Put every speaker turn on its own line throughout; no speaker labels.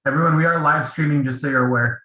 Everyone, we are live streaming, just so you're aware.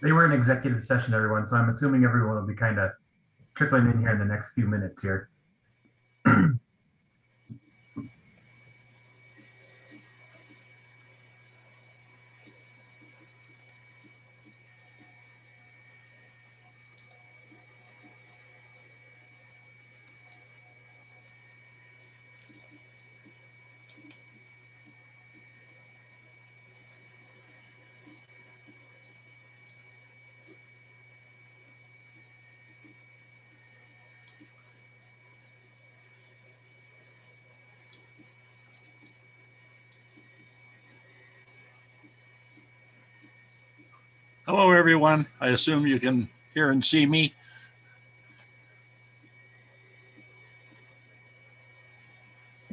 They were in executive session, everyone, so I'm assuming everyone will be kind of trickling in here in the next few minutes here.
Hello, everyone. I assume you can hear and see me.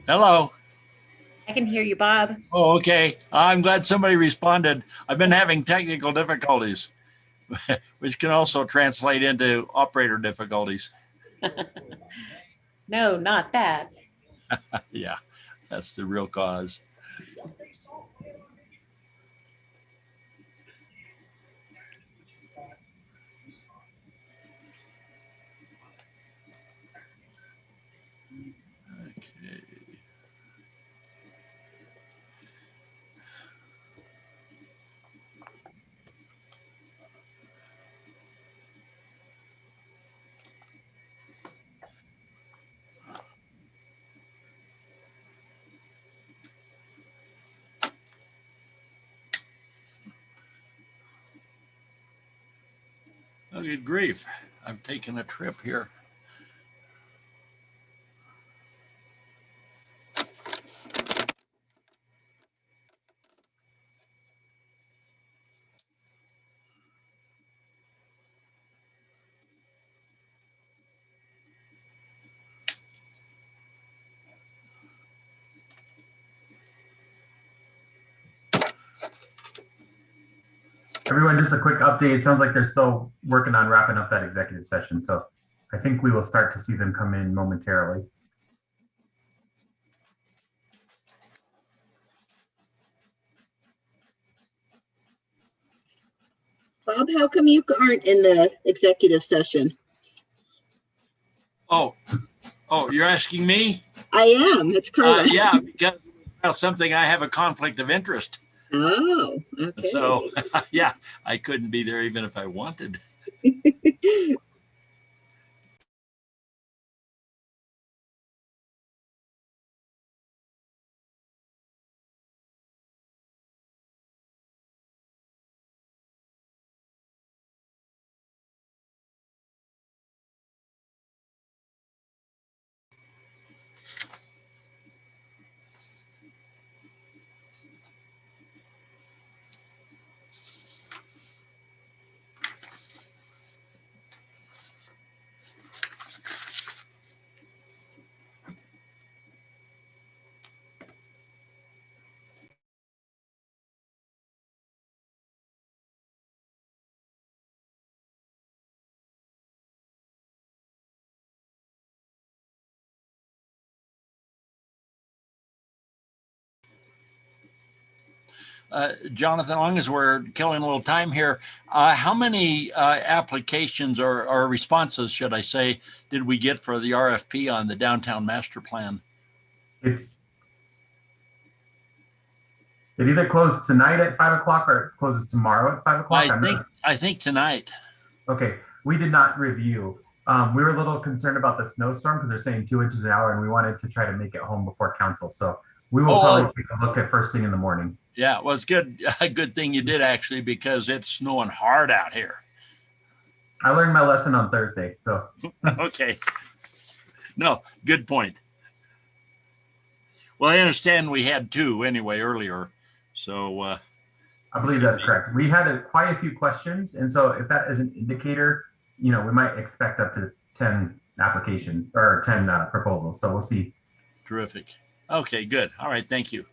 Hello.
I can hear you, Bob.
Oh, okay. I'm glad somebody responded. I've been having technical difficulties, which can also translate into operator difficulties.
No, not that.
Yeah, that's the real cause. Okay. Oh, good grief. I've taken a trip here.
Everyone, just a quick update. It sounds like they're still working on wrapping up that executive session, so I think we will start to see them come in momentarily.
Bob, how come you aren't in the executive session?
Oh, you're asking me?
I am. It's Carla.
Yeah, because of something I have a conflict of interest.
Oh, okay.
So, yeah, I couldn't be there even if I wanted. Jonathan, as long as we're killing a little time here, how many applications or responses, should I say, did we get for the RFP on the downtown master plan?
It either closes tonight at 5 o'clock or it closes tomorrow at 5 o'clock.
I think tonight.
Okay, we did not review. We were a little concerned about the snowstorm because they're saying 2 inches an hour, and we wanted to try to make it home before council. So we will probably take a look at first thing in the morning.
Yeah, well, it's good. A good thing you did actually, because it's snowing hard out here.
I learned my lesson on Thursday, so.
Okay. No, good point. Well, I understand we had 2 anyway earlier, so.
I believe that's correct. We had quite a few questions, and so if that is an indicator, we might expect up to 10 applications or 10 proposals. So we'll see.
Terrific. Okay, good. All right, thank you.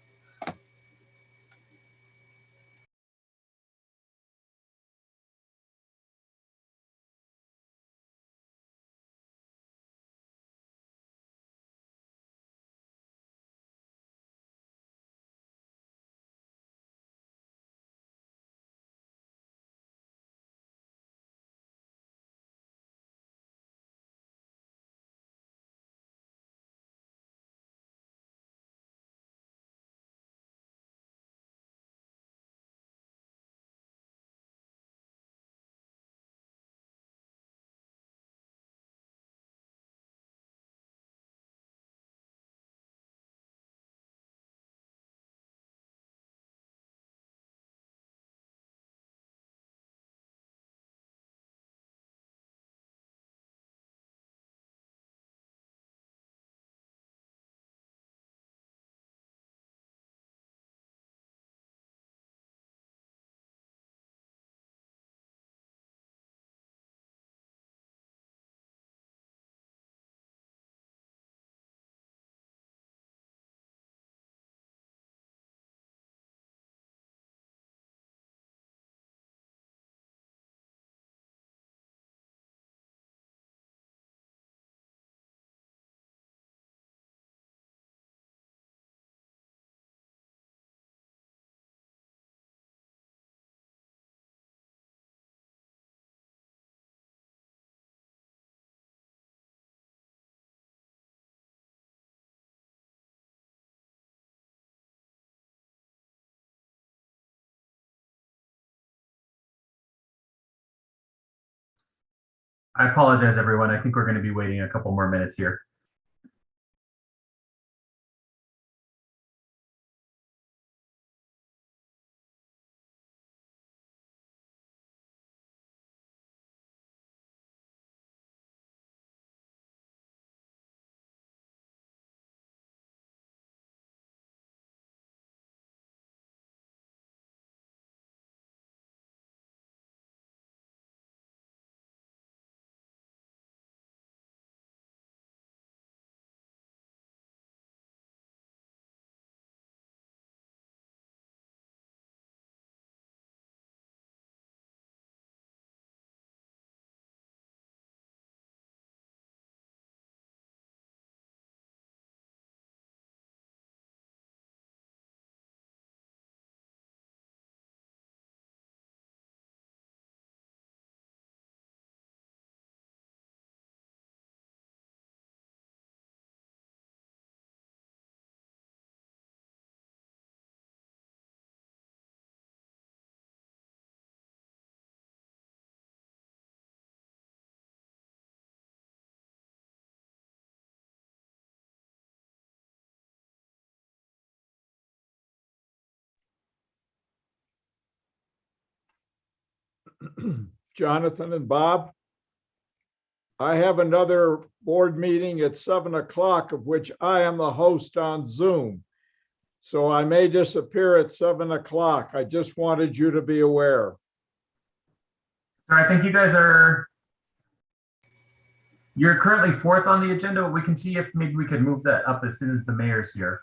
I apologize, everyone. I think we're going to be waiting a couple more minutes here.
Jonathan and Bob, I have another board meeting at 7 o'clock, of which I am the host on Zoom. So I may disappear at 7 o'clock. I just wanted you to be aware.
So I think you're currently 4th on the agenda. We can see if maybe we could move that up as soon as the mayor's here.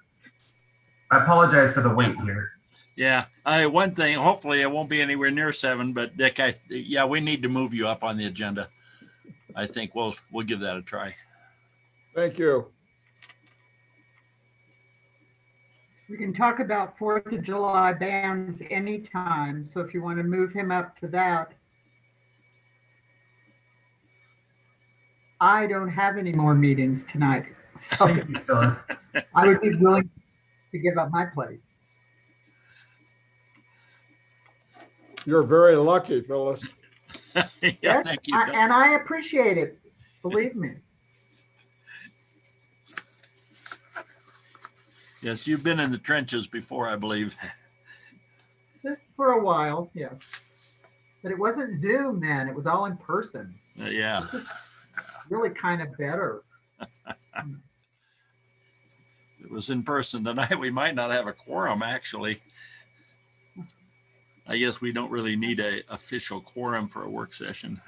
I apologize for the wait here.
Yeah, one thing, hopefully it won't be anywhere near 7, but Dick, yeah, we need to move you up on the agenda. I think we'll give that a try.
Thank you.
We can talk about 4th of July bans anytime. So if you want to move him up to that. I don't have any more meetings tonight. So
Thank you, Phyllis.
I would be willing to give up my place.
You're very lucky, Phyllis.
Yeah,
Yes,
thank you.
and I appreciate it. Believe me.
Yes, you've been in the trenches before, I believe.
Just for a while, yes. But it wasn't Zoom then. It was all in person.
Yeah.
This is really kind of better.
If it was in person tonight, we might not have a quorum, actually. I guess we don't really need a official quorum for a work session.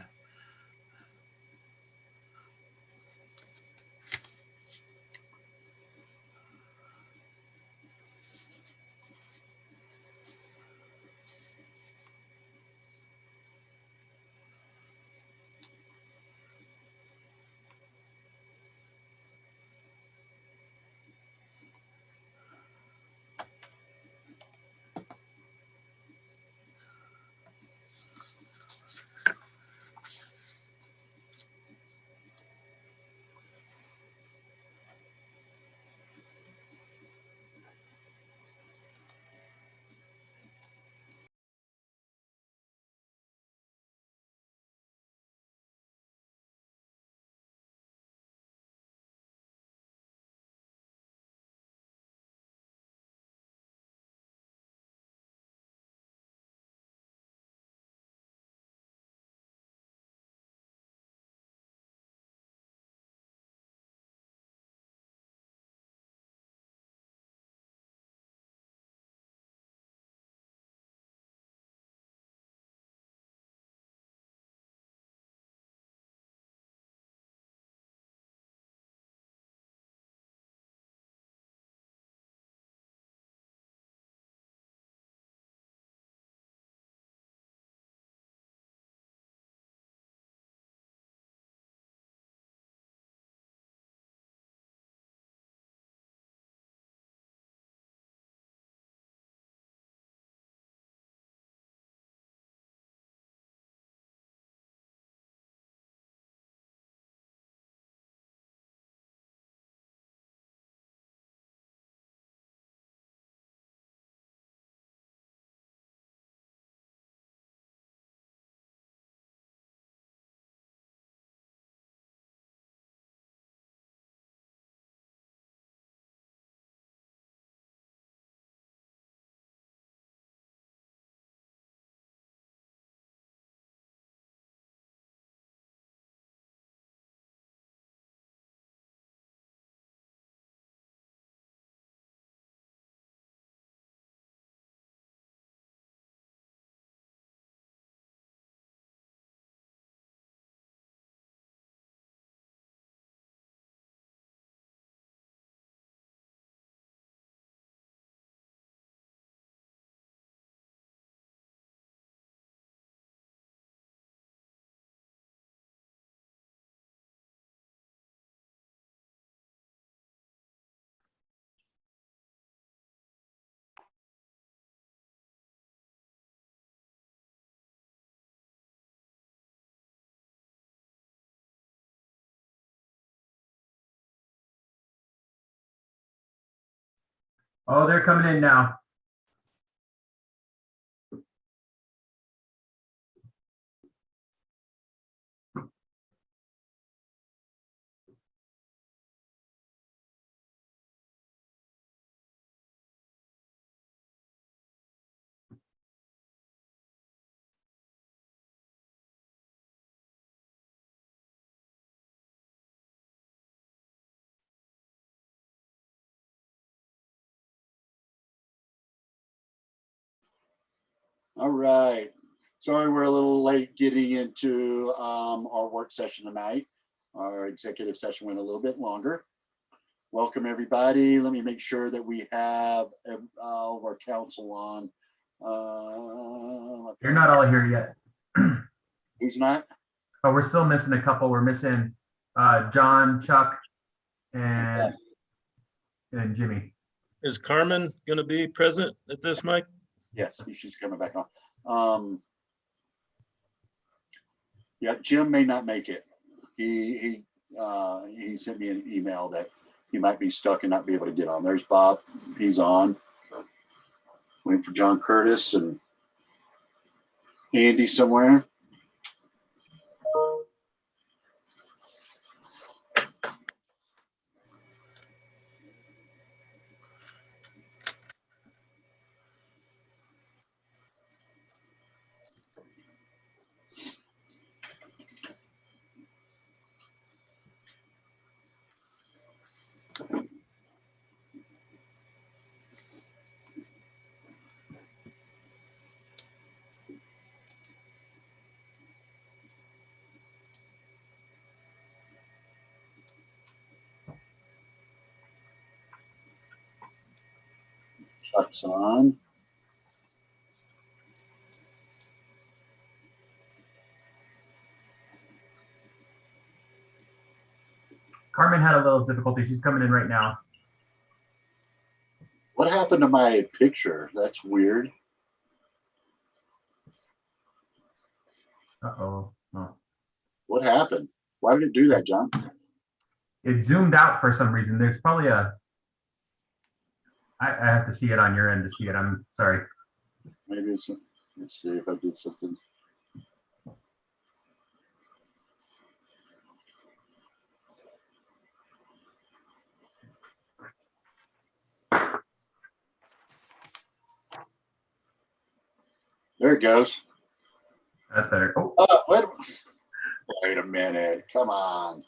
Oh, they're coming in now.
All right. Sorry, we're a little late getting into our work session tonight. Our executive session went a little bit longer. Welcome, everybody. Let me make sure that we have all of our council on.
You're not all here yet.
Who's not?
Oh, we're still missing a couple. We're missing John, Chuck, and Jimmy.
Is Carmen going to be present at this, Mike?
Yes, she's coming back on. Yeah, Jim may not make it. He sent me an email that he might be stuck and not be able to get on. There's Bob. He's on. Waiting for John Curtis and Andy somewhere. Chuck's on.
Carmen had a little difficulty. She's coming in right now.
What happened to my picture? That's weird.
Uh-oh. Oh.
What happened? Why did it do that, John?
It zoomed out for some reason. There's probably I have to see it on your end to see it. I'm sorry.
Maybe it's, let's see if I did something. There it goes.
That's better. Oh,
Wait a minute. Come on.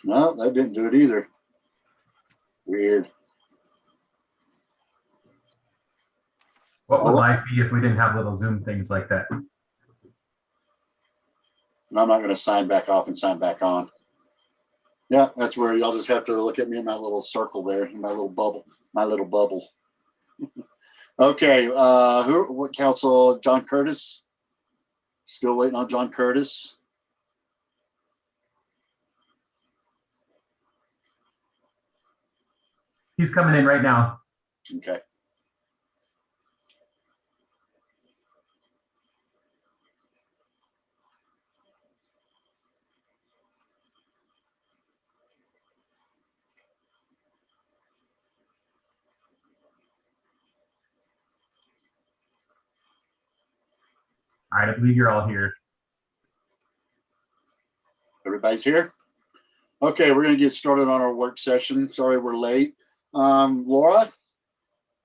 No, that didn't do it either. Weird.
what would life be if we didn't have little Zoom things like that?
And I'm not going to sign back off and sign back on. Yeah, that's where y'all just have to look at me in my little circle there, in my little bubble, Okay, what council? John Curtis? Still waiting on John Curtis.
He's coming in right now.
Okay.
All right, I believe you're all here.
Everybody's here? Okay, we're going to get started on our work session. Sorry we're late. Laura,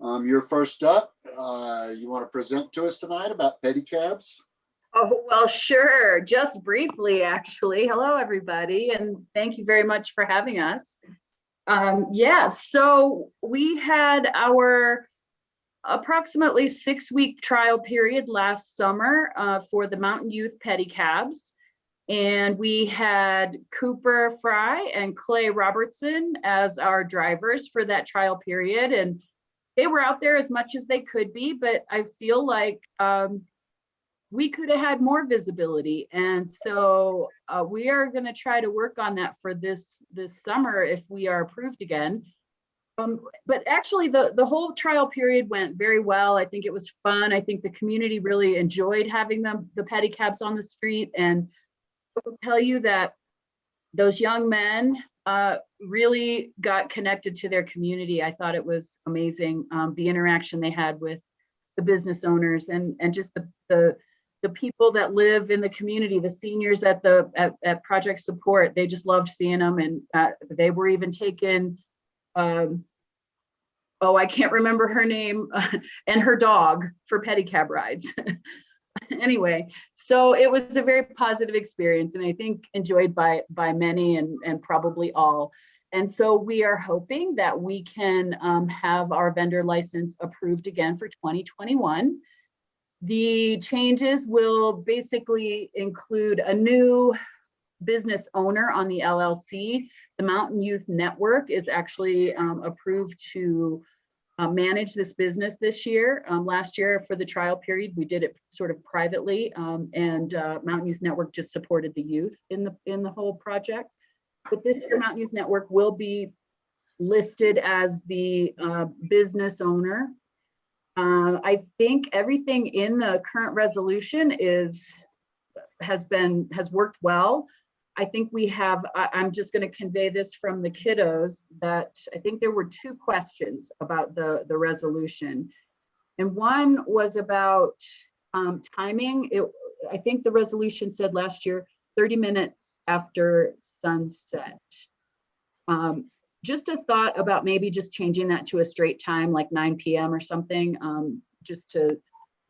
you're first up. You want to present to us tonight about pedicabs?
Oh, well, sure. Just briefly, actually. Hello, everybody, and thank you very much for having us. So we had our approximately 6-week trial period last summer for the Mountain Youth Pedicabs. And we had Cooper Fry and Clay Robertson as our drivers for that trial period. And they were out there as much as they could be, but I feel like we could have had more visibility. And so we are going to try to work on that for this summer if we are approved again. But actually the whole trial period went very well. I think it was fun. I think the community really enjoyed having the pedicabs on the street. And I will tell you that those young men really got connected to their community. I thought it was amazing, the interaction they had with the business owners and just the people that live in the community, the seniors at Project Support. They just loved seeing them, and they were even taken. I can't remember her name, and her dog for pedicab rides. Anyway, so it was a very positive experience, and I think enjoyed by many and probably all. And so we are hoping that we can have our vendor license approved again for 2021. The changes will basically include a new business owner on the LLC. The Mountain Youth Network is actually approved to manage this business this year. Last year for the trial period, we did it sort of privately, and Mountain Youth Network just supported the youth in the whole project. but this year Mountain Youth Network will be listed as the business owner. I think everything in the current resolution has worked well. I think we have, I'm just going to convey this from the kiddos, that I think there were 2 questions about the resolution. And one was about timing. I think the resolution said last year, 30 minutes after sunset. Just a thought about maybe just changing that to a straight time, like 9 p.m. or something, just to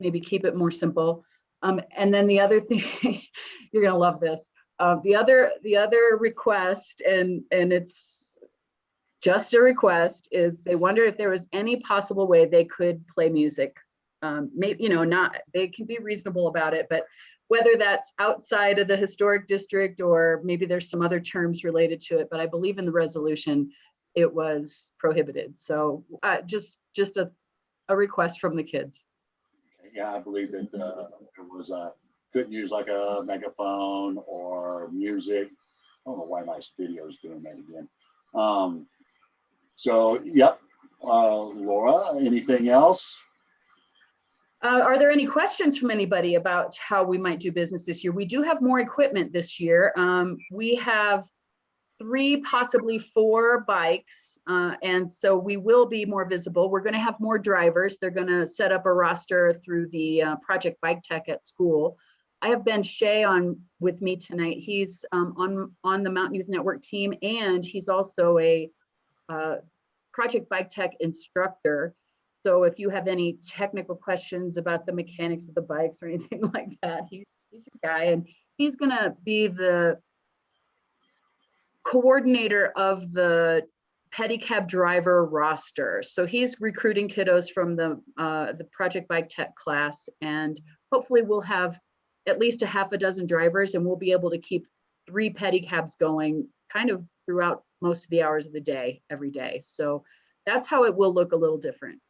maybe keep it more simple. And then the other thing, you're gonna love this. The other request, and it's just a request, is they wonder if there was any possible way they could play music. Maybe, not, they can be reasonable about it, but whether that's outside of the historic district or maybe there's some other terms related to it, but I believe in the resolution it was prohibited. So just a request from the kids.
Yeah, I believe that it was couldn't use like a megaphone or music. I don't know why my video is doing that again. So, yep. Laura, anything else?
Are there any questions from anybody about how we might do business this year? We do have more equipment this year. We have 3, possibly 4 bikes. And so we will be more visible. We're going to have more drivers. They're going to set up a roster through the Project Bike Tech at school. I have Ben Shea on with me tonight. He's on the Mountain Youth Network team, and he's also a Project Bike Tech instructor. So if you have any technical questions about the mechanics of the bikes or anything like that, he's your guy, and he's going to be the coordinator of the pedicab driver roster. So he's recruiting kiddos from the Project Bike Tech class, and hopefully we'll have at least a half a dozen drivers, and we'll be able to keep 3 pedicabs going kind of throughout most of the hours of the day, every day. So that's how it will look a little different.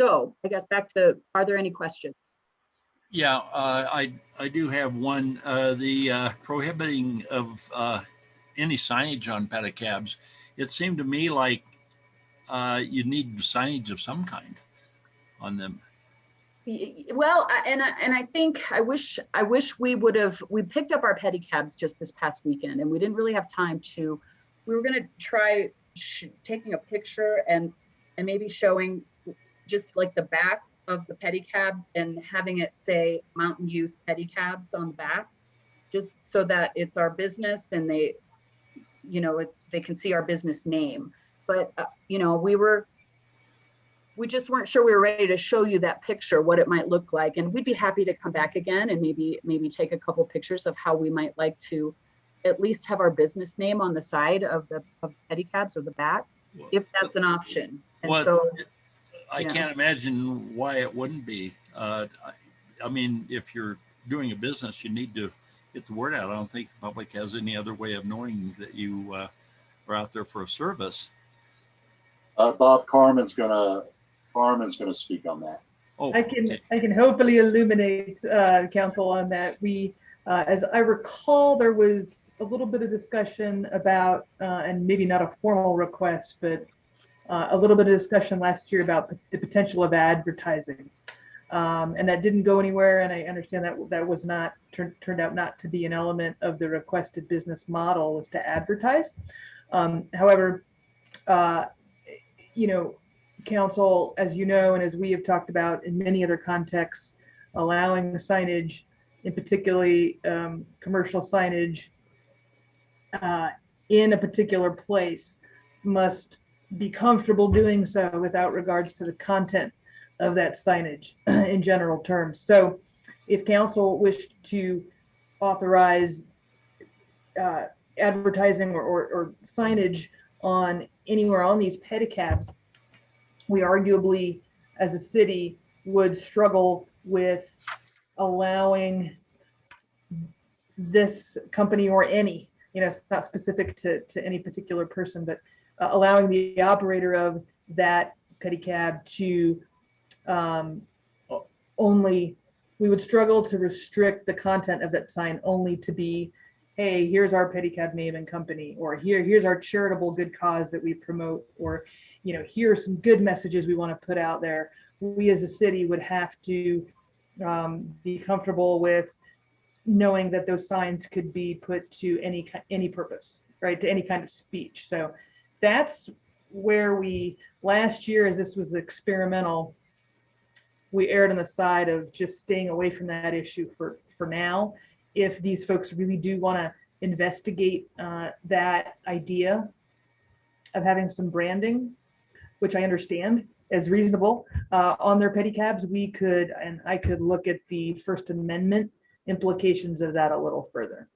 So I guess back to, are there any questions?
Yeah, I do have one. The prohibiting of any signage on pedicabs. It seemed to me like you need signage of some kind on them.
Well, I think I wish we picked up our pedicabs just this past weekend, and we didn't really have time to. We were going to try taking a picture and maybe showing just like the back of the pedicab and having it say Mountain Youth Pedicabs on the back, just so that it's our business and they, they can see our business name. But we just weren't sure we were ready to show you that picture, what it might look like. And we'd be happy to come back again and maybe take a couple pictures of how we might like to at least have our business name on the side of pedicabs or the back, if that's an option. And so
I can't imagine why it wouldn't be. I mean, if you're doing a business, you need to get the word out. I don't think the public has any other way of knowing that you are out there for a service.
Bob Carmen's gonna speak on that.
Oh, I can hopefully illuminate council on that. We, as I recall, there was a little bit of discussion about, and maybe not a formal request, but a little bit of discussion last year about the potential of advertising, and that didn't go anywhere. And I understand that was not turned out not to be an element of the requested business model, was to advertise. However, council, as you know, and as we have talked about in many other contexts, allowing the signage, in particularly commercial signage, in a particular place, must be comfortable doing so without regards to the content of that signage in general terms. So if council wished to authorize advertising or signage on anywhere on these pedicabs, we arguably as a city would struggle with allowing this company or any, it's not specific to any particular person, but allowing the operator of that pedicab to we would struggle to restrict the content of that sign only to be hey, here's our pedicab name and company, or here's our charitable good cause that we promote, or, here are some good messages we want to put out there. We as a city would have to be comfortable with knowing that those signs could be put to any purpose, right? To any kind of speech. So that's where last year, as this was experimental, we erred on the side of just staying away from that issue for now. If these folks really do want to investigate that idea of having some branding, which I understand as reasonable, on their pedicabs, I could look at the First Amendment implications of that a little further.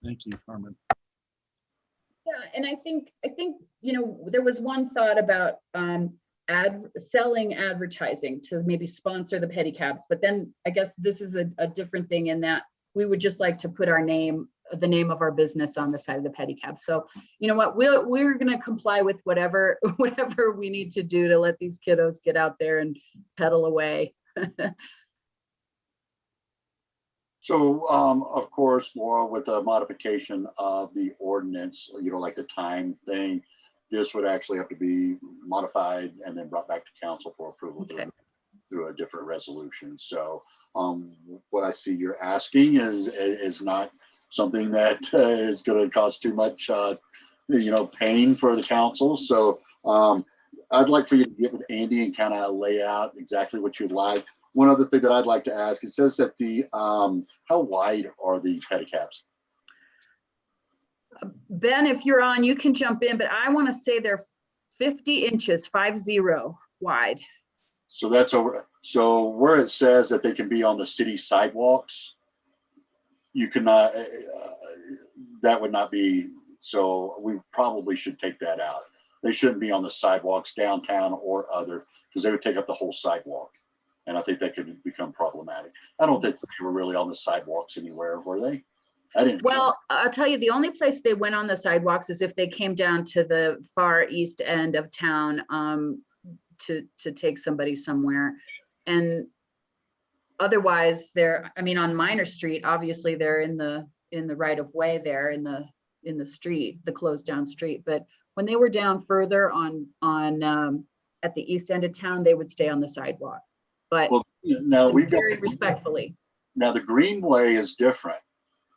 Thank you, Carmen.
Yeah, and I think there was one thought about selling advertising to maybe sponsor the pedicabs, but then I guess this is a different thing in that we would just like to put the name of our business on the side of the pedicab. So you know what, we're going to comply with whatever we need to do to let these kiddos get out there and pedal away.
So, of course, Laura, with the modification of the ordinance, like the time thing, this would actually have to be modified and then brought back to council for approval through a different resolution. So, what I see you're asking is not something that is going to cause too much, pain for the council. So, I'd like for you to get with Andy and kind of lay out exactly what you'd like. One other thing that I'd like to ask, it says that how wide are the pedicabs?
Ben, if you're on, you can jump in, but I want to say they're 50 inches, 50 wide.
So that's over. So where it says that they can be on the city sidewalks, you cannot, that would not be, so we probably should take that out. They shouldn't be on the sidewalks downtown or other, because they would take up the whole sidewalk. And I think that could become problematic. I don't think they were really on the sidewalks anywhere, were they? I didn't.
Well, I'll tell you, the only place they went on the sidewalks is if they came down to the far east end of town to take somebody somewhere. And otherwise on Minor Street, obviously they're in the right of way there in the street, the closed down street. But when they were down further on at the east end of town, they would stay on the sidewalk. But
now we've got
very respectfully. Now
the Greenway is different,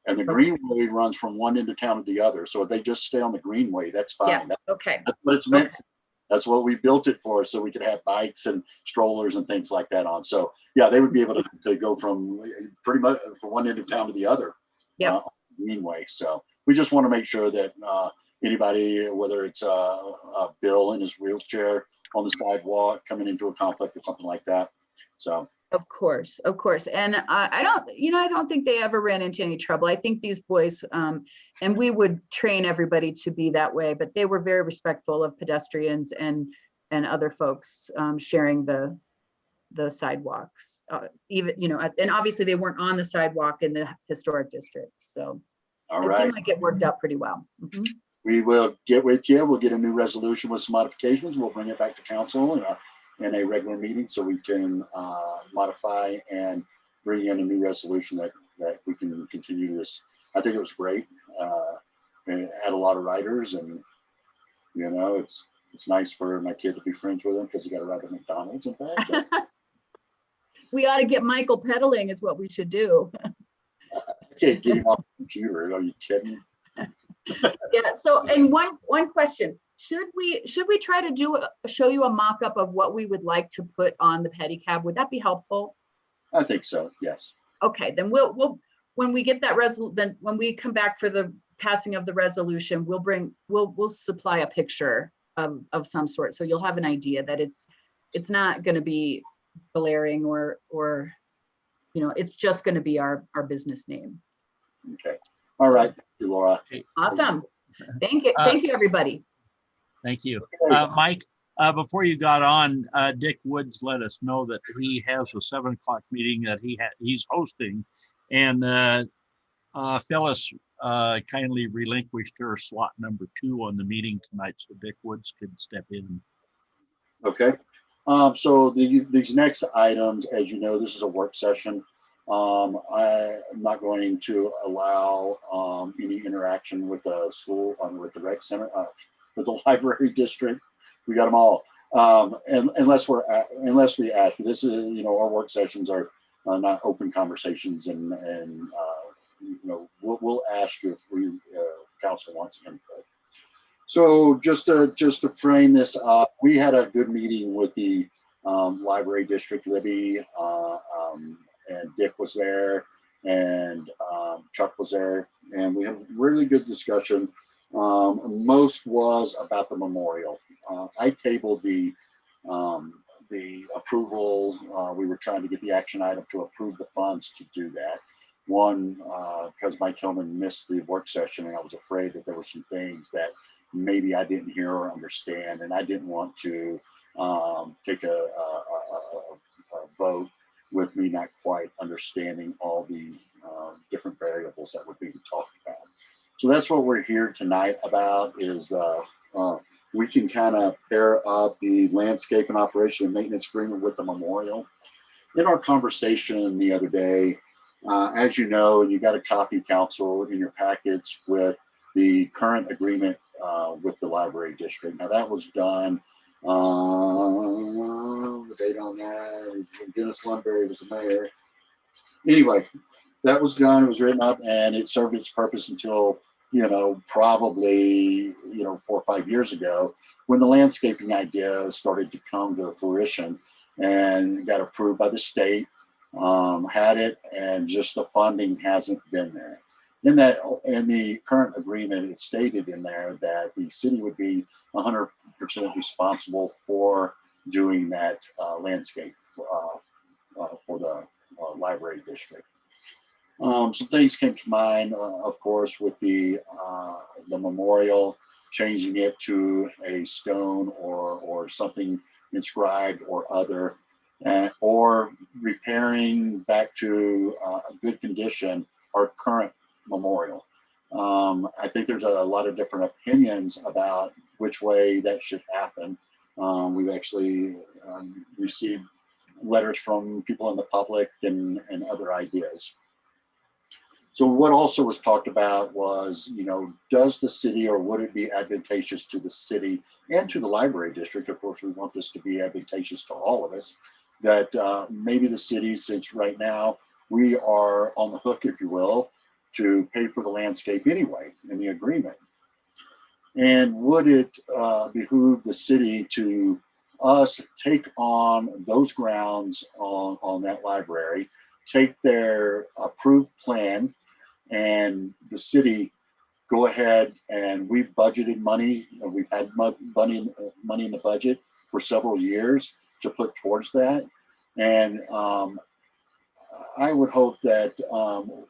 and the Greenway runs from one end of town to the other. So if they just stay on the Greenway, that's fine.
Yeah.
That's
what
it's meant for. That's what we built it for, so we could have bikes and strollers and things like that on. So yeah, they would be able to go from pretty much from one end of town to the other.
Yeah.
Greenway. So we just want to make sure that anybody, whether it's Bill in his wheelchair on the sidewalk coming into a conflict or something like that. So
of course, and I don't think they ever ran into any trouble. I think these boys, and we would train everybody to be that way, but they were very respectful of pedestrians and other folks sharing the sidewalks. Even and obviously they weren't on the sidewalk in the historic district, so it seemed like it worked out pretty well. Mm-hmm.
We will get with you. We'll get a new resolution with some modifications. We'll bring it back to council in a regular meeting so we can modify and bring in a new resolution that we can continue this. I think it was great. It had a lot of writers, and it's nice for my kid to be friends with him because he got a ride at McDonald's in fact.
We ought to get Michael pedaling is what we should do.
I can't get him off the computer. Are you kidding?
Yeah. So, and one question. Should we try to show you a mock-up of what we would like to put on the pedicab? Would that be helpful?
I think so. Yes.
Okay, then we'll when we get that then when we come back for the passing of the resolution, we'll supply a picture of some sort, so you'll have an idea that it's not going to be glaring or it's just going to be our business name.
Okay. All right. Thank you, Laura.
Awesome. Thank you, everybody.
Thank you. Mike, before you got on, Dick Woods let us know that he has a 7 o'clock meeting that he's hosting, and Phyllis kindly relinquished her slot number 2 on the meeting tonight, so Dick Woods could step in.
Okay. So these next items, as you know, this is a work session. I'm not going to allow any interaction with the school, with the rec center, with the library district. We got them all, and unless we ask. But this is, you know, our work sessions are not open conversations, and you know, we'll ask you if we council wants input. So just to frame this up, we had a good meeting with the library district. Libby and Dick was there, and Chuck was there, and we had a really good discussion. Most was about the memorial. I tabled the approval. We were trying to get the action item to approve the funds to do that. One, because Mike Hillman missed the work session, and I was afraid that there were some things that maybe I didn't hear or understand, and I didn't want to take a vote with me not quite understanding all the different variables that were being talked about. So that's what we're here tonight about, is we can kind of pair up the landscape and operation and maintenance agreement with the memorial. In our conversation the other day, as you know, and you got a copy, council, in your packets with the current agreement with the library district. Now that was done, the date on that, Dennis Lundberry was the mayor. Anyway, that was done, it was written up, and it served its purpose until, you know, probably, you know, 4 or 5 years ago, when the landscaping idea started to come to fruition and got approved by the state, had it, and just the funding hasn't been there. In the current agreement, it stated in there that the city would be 100% responsible for doing that landscape for the library district. Some things came to mind, of course, with the memorial, changing it to a stone or something inscribed or other, or repairing back to a good condition our current memorial. I think there's a lot of different opinions about which way that should happen. We've actually received letters from people in the public and other ideas. So what also was talked about was, you know, does the city, or would it be advantageous to the city and to the library district? Of course, we want this to be advantageous to all of us, that maybe the city, since right now we are on the hook, if you will, to pay for the landscape anyway in the agreement. And would it behoove the city to us take on those grounds on that library, take their approved plan, and the city go ahead, and we've budgeted money, we've had money in the budget for several years to put towards that. And I would hope that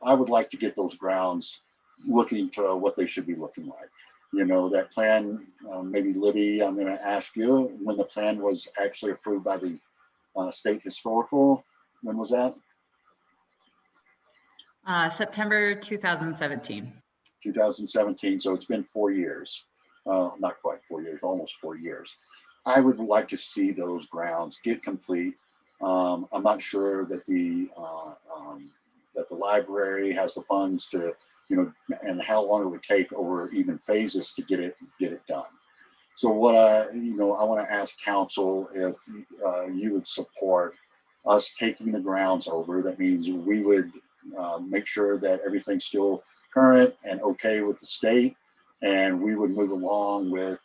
I would like to get those grounds looking to what they should be looking like. You know, that plan, maybe Libby, I'm going to ask you when the plan was actually approved by the state historical. When was that?
September 2017.
2017. So it's been 4 years. Not quite 4 years, almost 4 years. I would like to see those grounds get complete. I'm not sure that the library has the funds to, you know, and how long it would take over even phases to get it done. So what I want to ask council if you would support us taking the grounds over. That means we would make sure that everything's still current and okay with the state, and we would move along with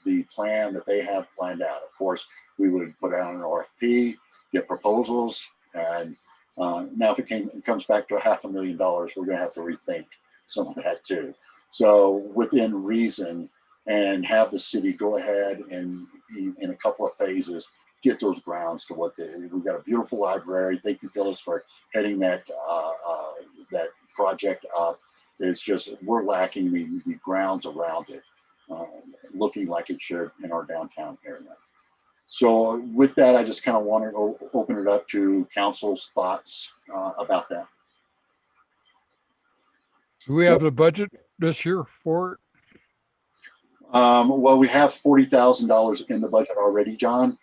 the plan that they have planned out. Of course, we would put out an RFP, get proposals, and now if it comes back to $500,000, we're going to have to rethink some of that too. So within reason, and have the city go ahead and in a couple of phases get those grounds to what we've got a beautiful library. Thank you, Phyllis, for heading that that project up. It's just we're lacking the grounds around it, looking like it should in our downtown area. So with that, I just kind of wanted to open it up to council's thoughts about that.
Do we have the budget this year for it?
Well, we have $40,000 in the budget already, John.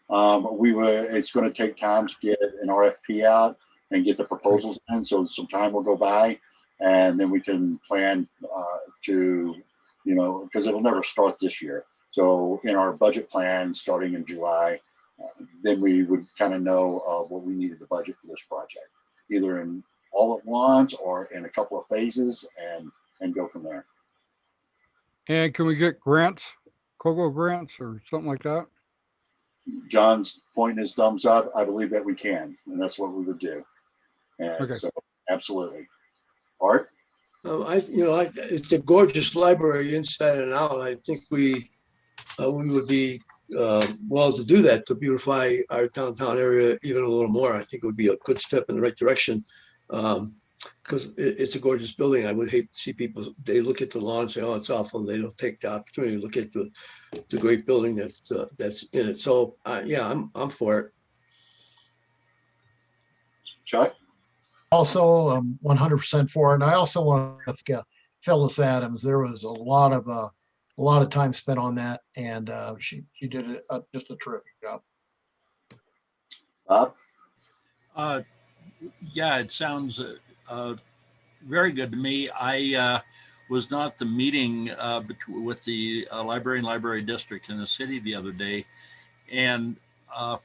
It's going to take time to get an RFP out, and get the proposals in. So some time will go by, and then we can plan to, you know, because it'll never start this year. So in our budget plan starting in July, then we would kind of know what we needed to budget for this project, either in all at once or in a couple of phases, and go from there.
And can we get grants, COGO grants or something like that?
John's pointing his thumbs up. I believe that we can, and that's what we would do. And
Okay.
so, absolutely. Art?
It's a gorgeous library inside and out. I think we would be well to do that, to beautify our downtown area even a little more. I think it would be a good step in the right direction, because it's a gorgeous building. I would hate to see people, they look at the lawn and say, oh, it's awful. They don't take the opportunity to look at the great building that's in it. So yeah, I'm for it.
Chuck?
Also, 100% for it. And I also want to thank Phyllis Adams. There was a lot of time spent on that, and she did just a terrific job.
Bob?
Yeah, it sounds very good to me. I was not at the meeting with the library and library district in the city the other day, and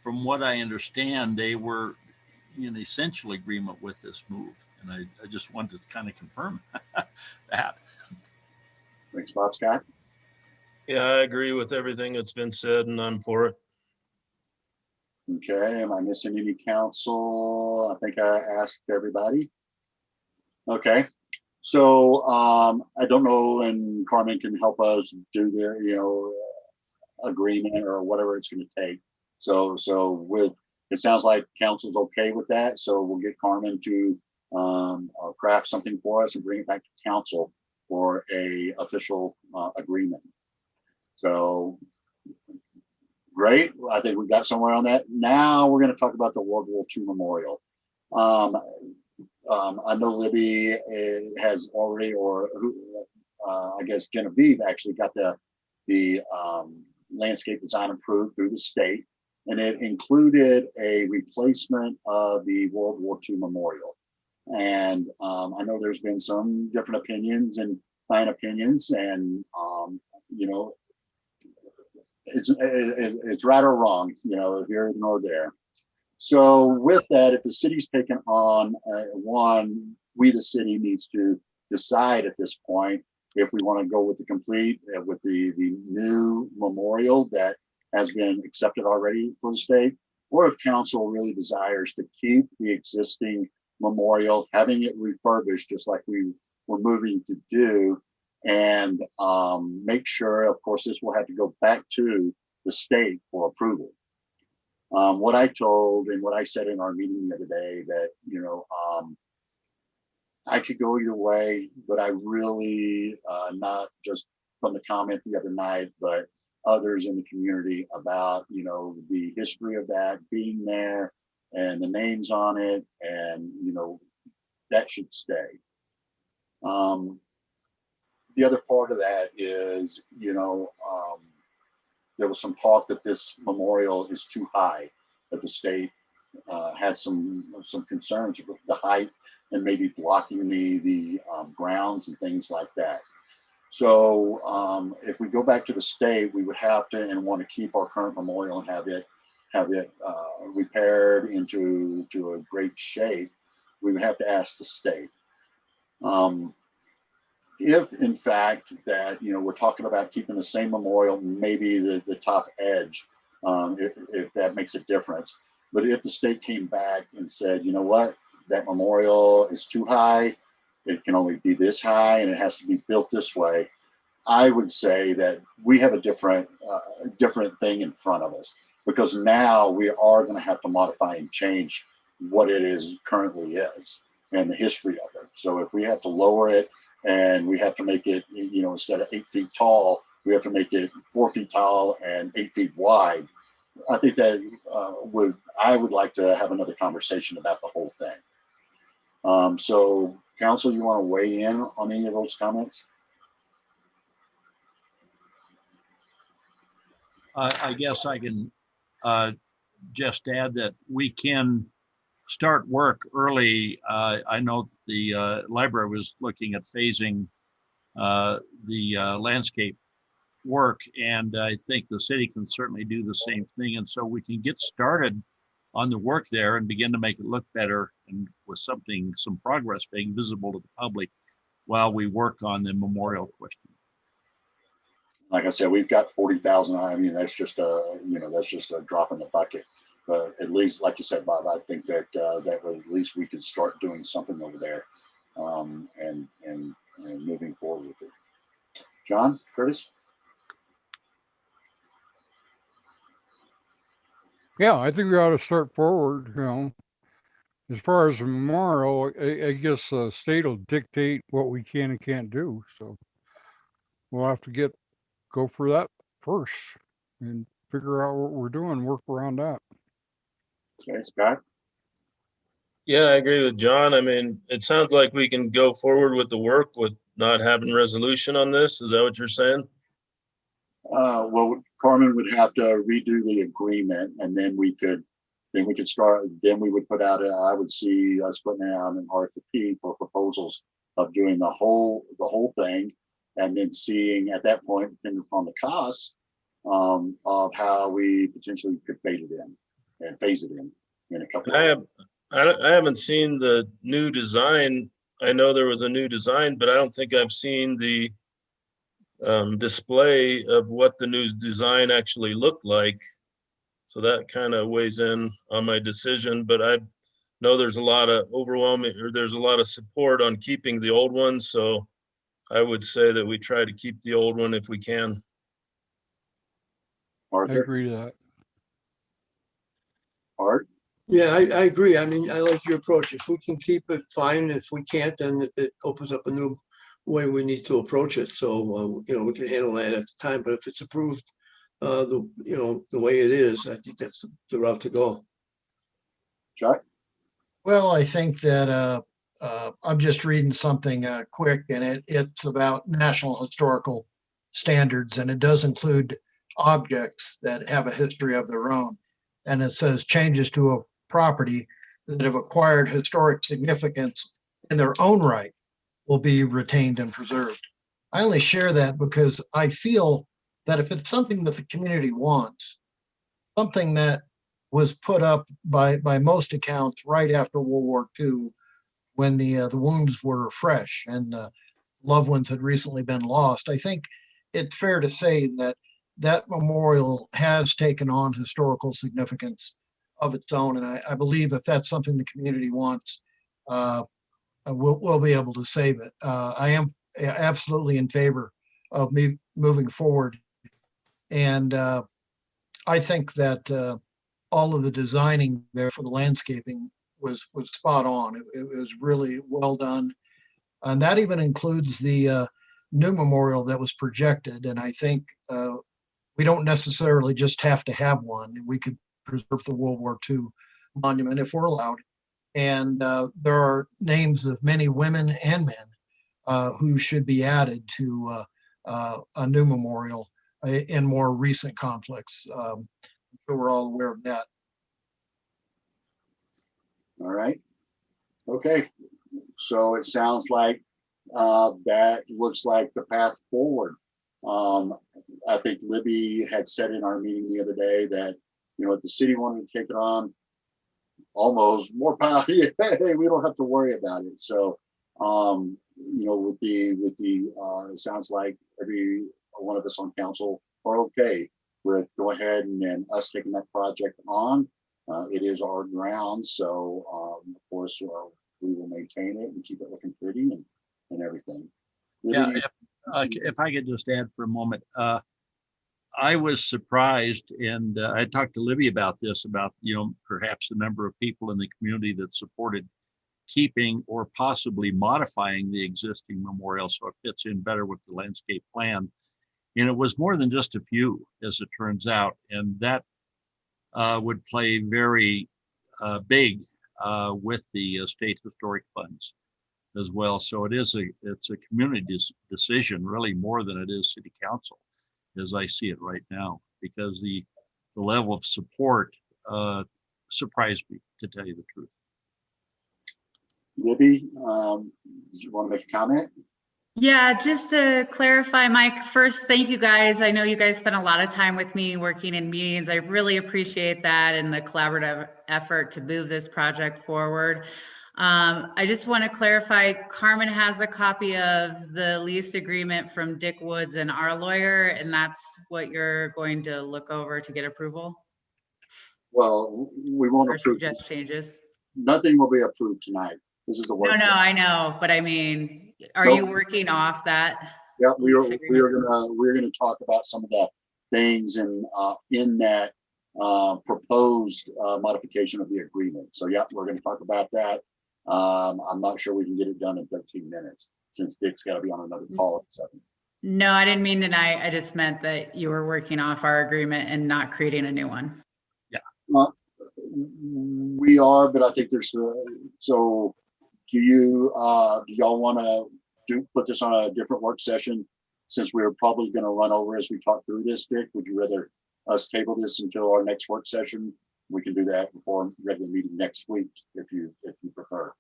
from what I understand, they were in essential agreement with this move, and I just wanted to kind of confirm that.
Thanks, Bob. Scott?
Yeah, I agree with everything that's been said, and I'm for it.
Okay, am I missing any council? I think I asked everybody. Okay, so I don't know, and Carmen can help us do their, agreement or whatever it's going to take. So with, it sounds like council's okay with that. So we'll get Carmen to craft something for us and bring it back to council for a official agreement. So great. I think we got somewhere on that. Now we're going to talk about the World War II Memorial. I know Libby has already, or I guess Genevieve actually got the landscape design approved through the state, and it included a replacement of the World War II Memorial. And I know there's been some different opinions and fine opinions, and it's right or wrong, here nor there. So with that, if the city's taken on one, we the city needs to decide at this point if we want to go with the complete with the new memorial that has been accepted already for the state, or if council really desires to keep the existing memorial, having it refurbished just like we were moving to do, and make sure, of course, this will have to go back to the state for approval. What I told and what I said in our meeting the other day, that, I could go either way, but I really, not just from the comment the other night, but others in the community about, the history of that being there and the names on it, and, that should stay. The other part of that is, there was some talk that this memorial is too high, that the state had some concerns with the height and maybe blocking the grounds and things like that. So if we go back to the state, we would have to and want to keep our current memorial and have it repaired into a great shape. We would have to ask the state. If in fact that, we're talking about keeping the same memorial, maybe the top edge, if that makes a difference. But if the state came back and said, you know what, that memorial is too high, it can only be this high and it has to be built this way, I would say that we have a different thing in front of us, because now we are going to have to modify and change what it is currently is and the history of it. So if we have to lower it, and we have to make it, instead of 8 feet tall, we have to make it 4 feet tall and 8 feet wide. I think that I would like to have another conversation about the whole thing. So council, you want to weigh in on any of those comments?
I guess I can just add that we can start work early. I know the library was looking at phasing the landscape work, and I think the city can certainly do the same thing. And so we can get started on the work there and begin to make it look better, and with some progress being visible to the public while we work on the memorial question.
Like I said, we've got 40,000. I mean, that's just that's just a drop in the bucket. But at least, like you said, Bob, I think that that would, at least we could start doing something over there, and moving forward with it. John, Curtis.
Yeah, I think we ought to start forward, As far as the memorial, I guess the state will dictate what we can and can't do, so we'll have to go for that first and figure out what we're doing, work around that.
Okay, Scott.
Yeah, I agree with John. I mean, it sounds like we can go forward with the work with not having resolution on this. Is that what you're saying?
Well, Carmen would have to redo the agreement, and then we could start. Then we would put out. I would see us putting out an RFP for proposals of doing the whole thing, and then seeing at that point, depending upon the cost, of how we potentially could phase it in a couple.
I haven't seen the new design. I know there was a new design, but I don't think I've seen the display of what the new design actually looked like. So that kind of weighs in on my decision, but I know there's a lot of there's a lot of support on keeping the old one. So I would say that we try to keep the old one if we can.
Arthur?
I agree to that.
Art?
Yeah, I agree. I mean, I like your approach. If we can keep it, fine. If we can't, then it opens up a new way we need to approach it. So, we can handle that at the time. But if it's approved, the way it is, I think that's the route to go.
Chuck?
Well, I think that I'm just reading something quick, and it's about national historical standards, and it does include objects that have a history of their own. And it says changes to a property that have acquired historic significance in their own right will be retained and preserved. I only share that because I feel that if it's something that the community wants, something that was put up by most accounts right after World War II, when the wounds were fresh and loved ones had recently been lost, I think it's fair to say that that memorial has taken on historical significance of its own. And I believe if that's something the community wants, we'll be able to save it. I am absolutely in favor of me moving forward. And I think that all of the designing there for the landscaping was spot on. It was really well done. And that even includes the new memorial that was projected. And I think we don't necessarily just have to have one. We could preserve the World War II monument if we're allowed. And there are names of many women and men who should be added to a new memorial in more recent conflicts. I'm sure we're all aware of that.
All right. Okay. So it sounds like that looks like the path forward. I think Libby had said in our meeting the other day that, if the city wanted to take it on, almost more power. We don't have to worry about it. So, with the it sounds like every one of us on council are okay with go ahead and us taking that project on. It is our ground, so of course we will maintain it and keep it looking pretty and everything.
Yeah, if I could just add for a moment, I was surprised, and I talked to Libby about this, about perhaps the number of people in the community that supported keeping or possibly modifying the existing memorial so it fits in better with the landscape plan. And it was more than just a few, as it turns out, and that would play very big with the state historic funds as well. So it's a community decision, really more than it is city council, as I see it right now, because the level of support surprised me, to tell you the truth.
Libby, did you want to make a comment?
Yeah, just to clarify, Mike, first, thank you guys. I know you guys spent a lot of time with me working in meetings. I really appreciate that and the collaborative effort to move this project forward. I just want to clarify, Carmen has a copy of the lease agreement from Dick Woods and our lawyer, and that's what you're going to look over to get approval
Well, we won't
or
approve.
suggest changes?
Nothing will be approved tonight. This is a work.
No, I know, but I mean, are
Nope.
you working off that?
Yeah, we
lease
are
agreement?
we're gonna talk about some of the things in that proposed modification of the agreement. So yeah, we're gonna talk about that. I'm not sure we can get it done in 13 minutes since Dick's got to be on another call at 7.
No, I didn't mean tonight. I just meant that you were working off our agreement and not creating a new one.
We are, but I think there's so do y'all want to put this on a different work session since we're probably going to run over as we talk through this, Dick? Would you rather us table this until our next work session? We can do that before regular meeting next week if you prefer.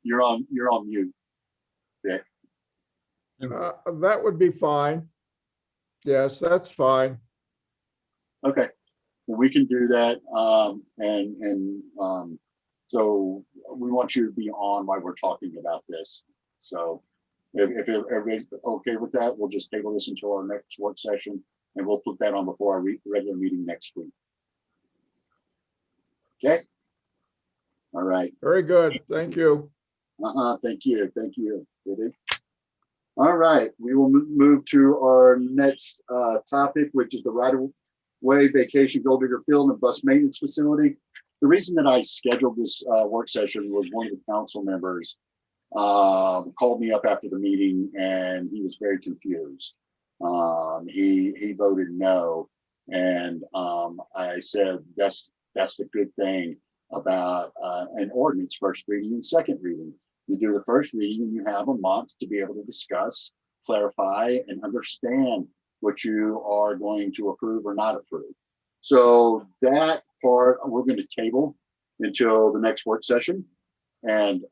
You're on mute, Dick.
That would be fine. Yes, that's fine.
Okay, well, we can do that. So we want you to be on while we're talking about this. So if everybody's okay with that, we'll just table this until our next work session, and we'll put that on before our regular meeting next week. Okay. All right.
Very good. Thank you.
Thank you. Thank you, Libby. All right, we will move to our next topic, which is the right-of-way vacation Gold Digger Field and bus maintenance facility. The reason that I scheduled this work session was one of the council members called me up after the meeting, and he was very confused. He voted no, and I said that's the good thing about an ordinance first reading and second reading. You do the first reading and you have a month to be able to discuss, clarify, and understand what you are going to approve or not approve. So that part we're going to table until the next work session, and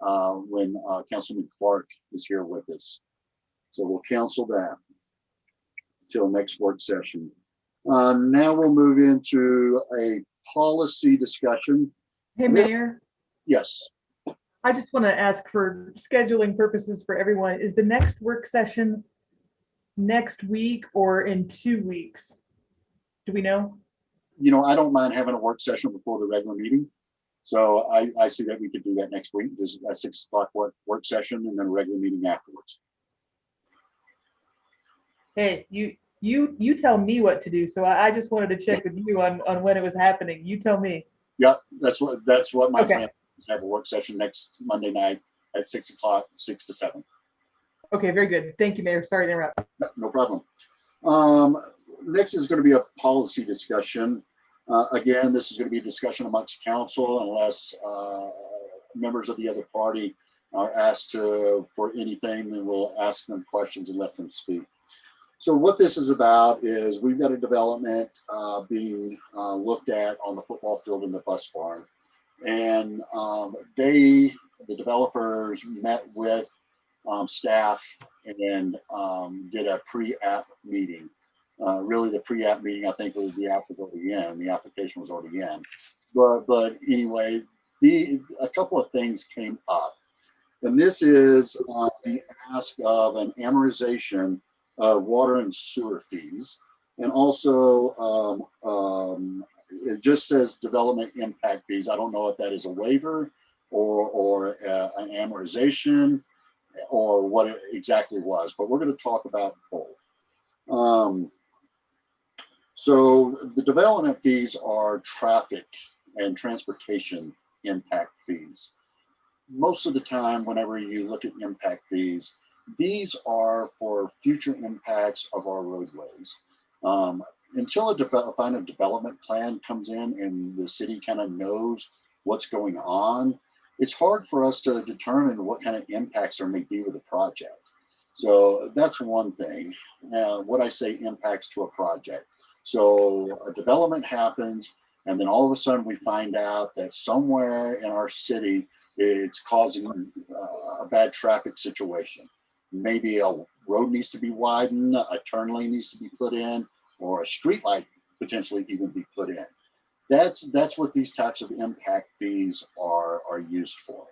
when Councilman Clark is here with us. So we'll cancel that till next work session. Now we'll move into a policy discussion.
Hey, Mayor,
Yes.
I just want to ask for scheduling purposes for everyone. Is the next work session next week or in 2 weeks? Do we know?
You know, I don't mind having a work session before the regular meeting. So I see that we could do that next week. There's a 6 o'clock work session and then a regular meeting afterwards.
Hey, you tell me what to do. So I just wanted to check with you on when it was happening. You tell me.
Yeah, that's what my
Okay.
plan is. Have a work session next Monday night at 6 o'clock, 6 to 7.
Okay, very good. Thank you, Mayor. Sorry to interrupt.
No problem. Next is going to be a policy discussion. Again, this is going to be a discussion amongst council unless members of the other party are asked for anything, then we'll ask them questions and let them speak. So what this is about is we've got a development being looked at on the football field in the bus barn. And the developers met with staff and did a pre-app meeting. Really the pre-app meeting, I think the app was already in, the application was already in. But anyway, a couple of things came up. And this is the ask of an amortization of water and sewer fees. And also it just says development impact fees. I don't know if that is a waiver or an amortization or what it exactly was, but we're going to talk about both. So the development fees are traffic and transportation impact fees. Most of the time, whenever you look at impact fees, these are for future impacts of our roadways. Until a final development plan comes in and the city kind of knows what's going on, it's hard for us to determine what kind of impacts there may be with a project. So that's one thing. What I say impacts to a project. So a development happens And then all of a sudden we find out that somewhere in our city, it's causing a bad traffic situation. Maybe a road needs to be widened, a turn lane needs to be put in, or a street light potentially even be put in. That's what these types of impact fees are used for.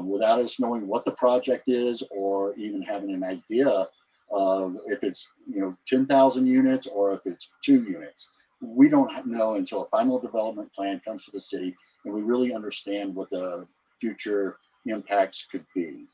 Without us knowing what the project is or even having an idea of if it's 10,000 units or if it's 2 units. We don't know until a final development plan comes to the city and we really understand what the future impacts could be.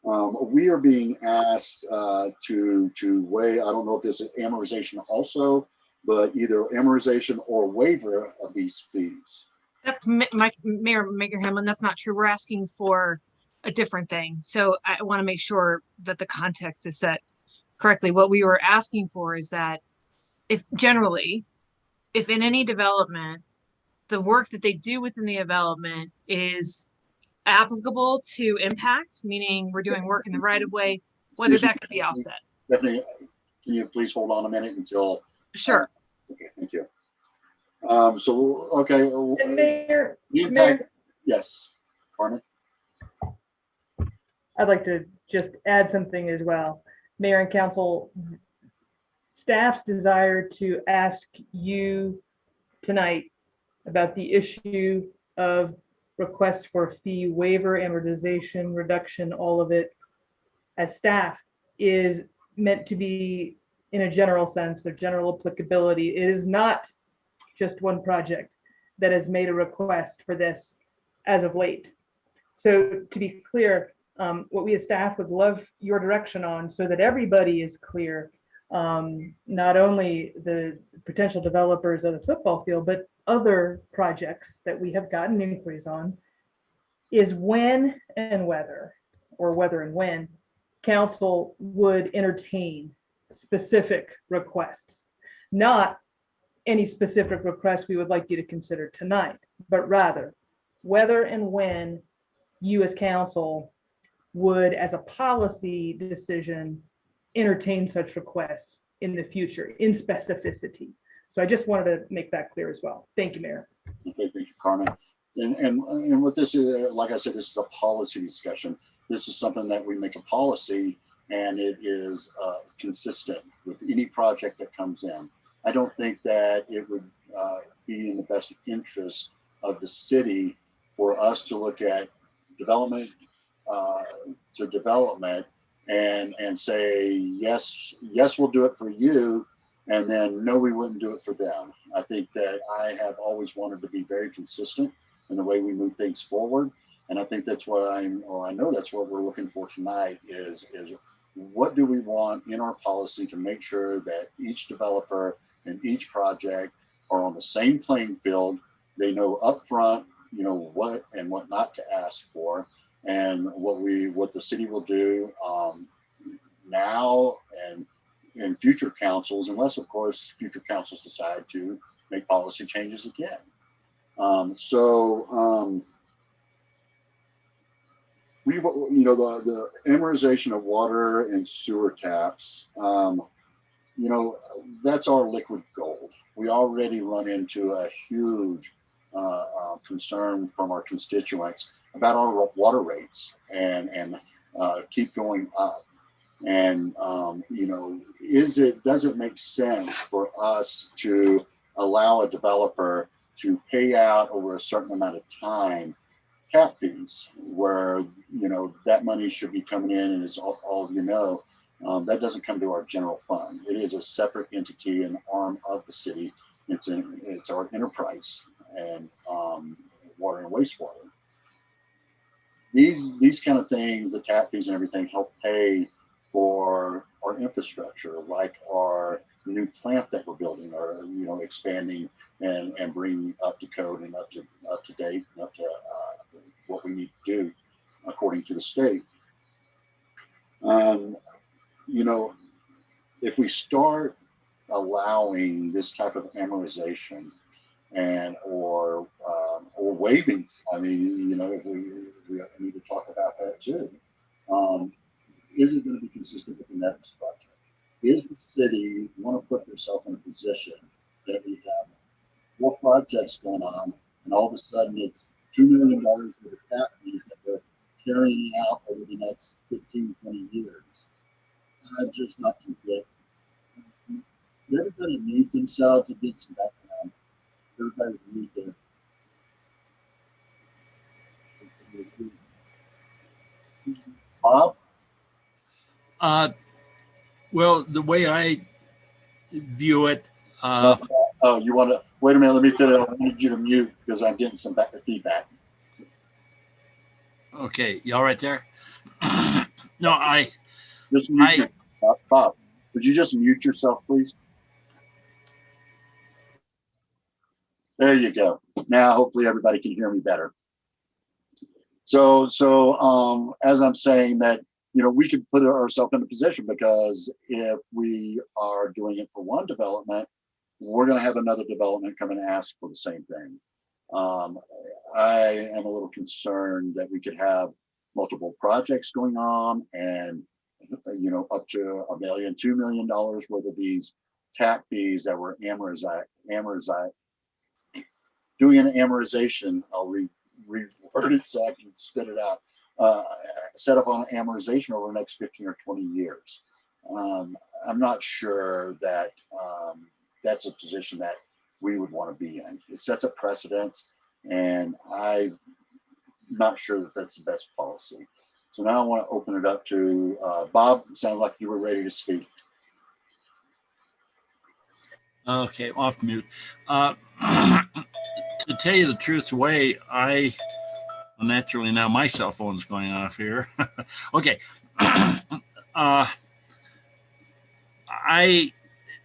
We are being asked to weigh, I don't know if this is amortization also, but either amortization or waiver of these fees.
That's Mayor Hamlin. That's not true. We're asking for a different thing. So I want to make sure that the context is set correctly. What we were asking for is that if in any development, the work that they do within the development is applicable to impact, meaning we're doing work in the right of way, whether that could be offset.
Definitely. Can you please hold on a minute until?
Sure.
Okay, thank you. Okay.
And Mayor,
Yes, Carmen.
I'd like to just add something as well. Mayor and council, staff's desire to ask you tonight about the issue of requests for fee waiver, amortization, reduction, all of it, as staff is meant to be in a general sense of general applicability. It is not just one project that has made a request for this as of late. So to be clear, what we as staff would love your direction on so that everybody is clear, not only the potential developers of the football field, but other projects that we have gotten inquiries on, is when and whether, or whether and when, council would entertain specific requests, not any specific request we would like you to consider tonight, but rather whether and when you as council would, as a policy decision, entertain such requests in the future in specificity. So I just wanted to make that clear as well. Thank you, Mayor.
Okay, thank you, Carmen. And what this is, like I said, this is a policy discussion. This is something that we make a policy and it is consistent with any project that comes in. I don't think that it would be in the best interest of the city for us to look at development to development and say, yes, we'll do it for you. And then no, we wouldn't do it for them. I think that I have always wanted to be very consistent in the way we move things forward. And I think that's what I know that's what we're looking for tonight is what do we want in our policy to make sure that each developer and each project are on the same playing field. They know upfront, what and what not to ask for, and what the city will do now and in future councils, unless of course future councils decide to make policy changes again. We've, the amortization of water and sewer taps, that's our liquid gold. We already run into a huge concern from our constituents about our water rates and keep going up. And, does it make sense for us to allow a developer to pay out over a certain amount of time tap fees where, that money should be coming in and it's all that doesn't come to our general fund. It is a separate entity and arm of the city. It's our enterprise and water and wastewater. These kind of things, the tap fees and everything, help pay for our infrastructure, like our new plant that we're building, or expanding and bringing up to code and up to date and up to what we need to do according to the state. If we start allowing this type of amortization or waiving, if we need to talk about that too. Is it going to be consistent with the next budget? Is the city want to put themselves in a position that we have 4 projects going on, and all of a sudden it's $2 million worth of tap fees that they're carrying out over the next 15, 20 years. I'm just not convinced. Everybody mute themselves and get some background. Everybody would need to. Bob?
Well, the way I view it,
Oh, you want to wait a minute? Let me finish. I need you to mute because I'm getting some feedback.
okay, you all right there? No,
Just mute Bob. Would you just mute yourself, please? There you go. Now, hopefully, everybody can hear me better. So, as I'm saying that, you know, we could put ourselves in a position because if we are doing it for one development, we're going to have another development come and ask for the same thing. I am a little concerned that we could have multiple projects going on and, you know, up to $1 million, $2 million worth of these tap fees that were doing an amortization. I'll reword it so I can spit it out. Set up on amortization over the next 15 or 20 years. I'm not sure that that's a position that we would want to be in. It sets a precedence, and I'm not sure that that's the best policy. So now I want to open it up to Bob. It sounds like you were ready to speak.
okay, off mute. To tell you the truth, the way well, naturally now my cell phone's going off here. Okay.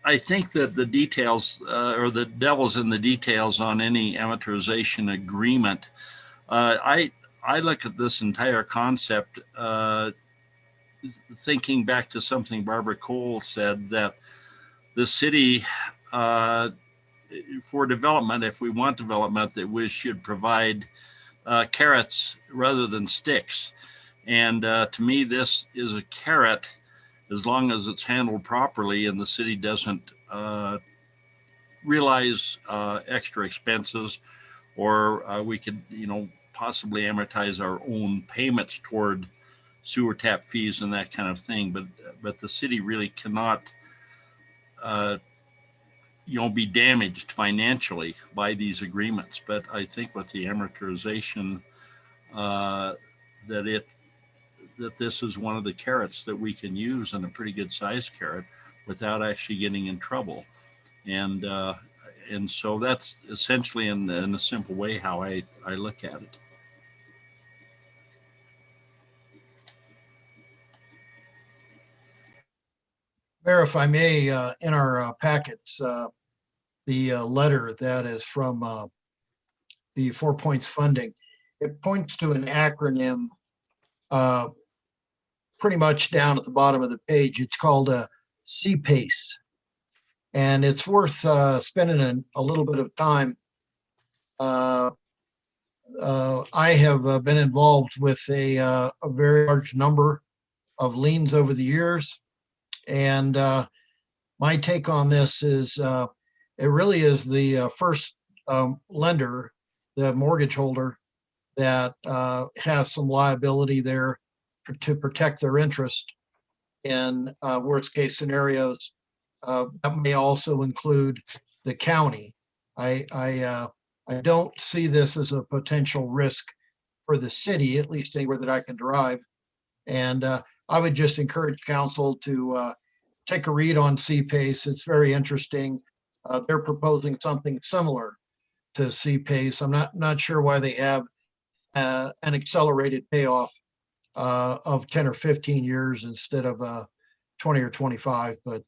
I think that the details or the devil's in the details on any amortization agreement. I look at this entire concept thinking back to something Barbara Cole said, that the city for development, if we want development, that we should provide carrots rather than sticks. And to me, this is a carrot as long as it's handled properly and the city doesn't realize extra expenses, or we could, you know, possibly amortize our own payments toward sewer tap fees and that kind of thing. But the city really cannot, you know, be damaged financially by these agreements. But I think with the amortization, that this is one of the carrots that we can use, and a pretty good sized carrot, without actually getting in trouble. And so that's essentially in a simple way how I look at it.
Mayor, if I may, in our packets, the letter that is from the 4 Points funding, it points to an acronym pretty much down at the bottom of the page. It's called CPACE. And it's worth spending a little bit of time. I have been involved with a very large number of liens over the years. And my take on this is it really is the first lender, the mortgage holder, that has some liability there to protect their interest in worst case scenarios. That may also include the county. I don't see this as a potential risk for the city, at least anywhere that I can derive. And I would just encourage council to take a read on CPACE. It's very interesting. They're proposing something similar to CPACE. I'm not sure why they have an accelerated payoff of 10 or 15 years instead of 20 or 25, but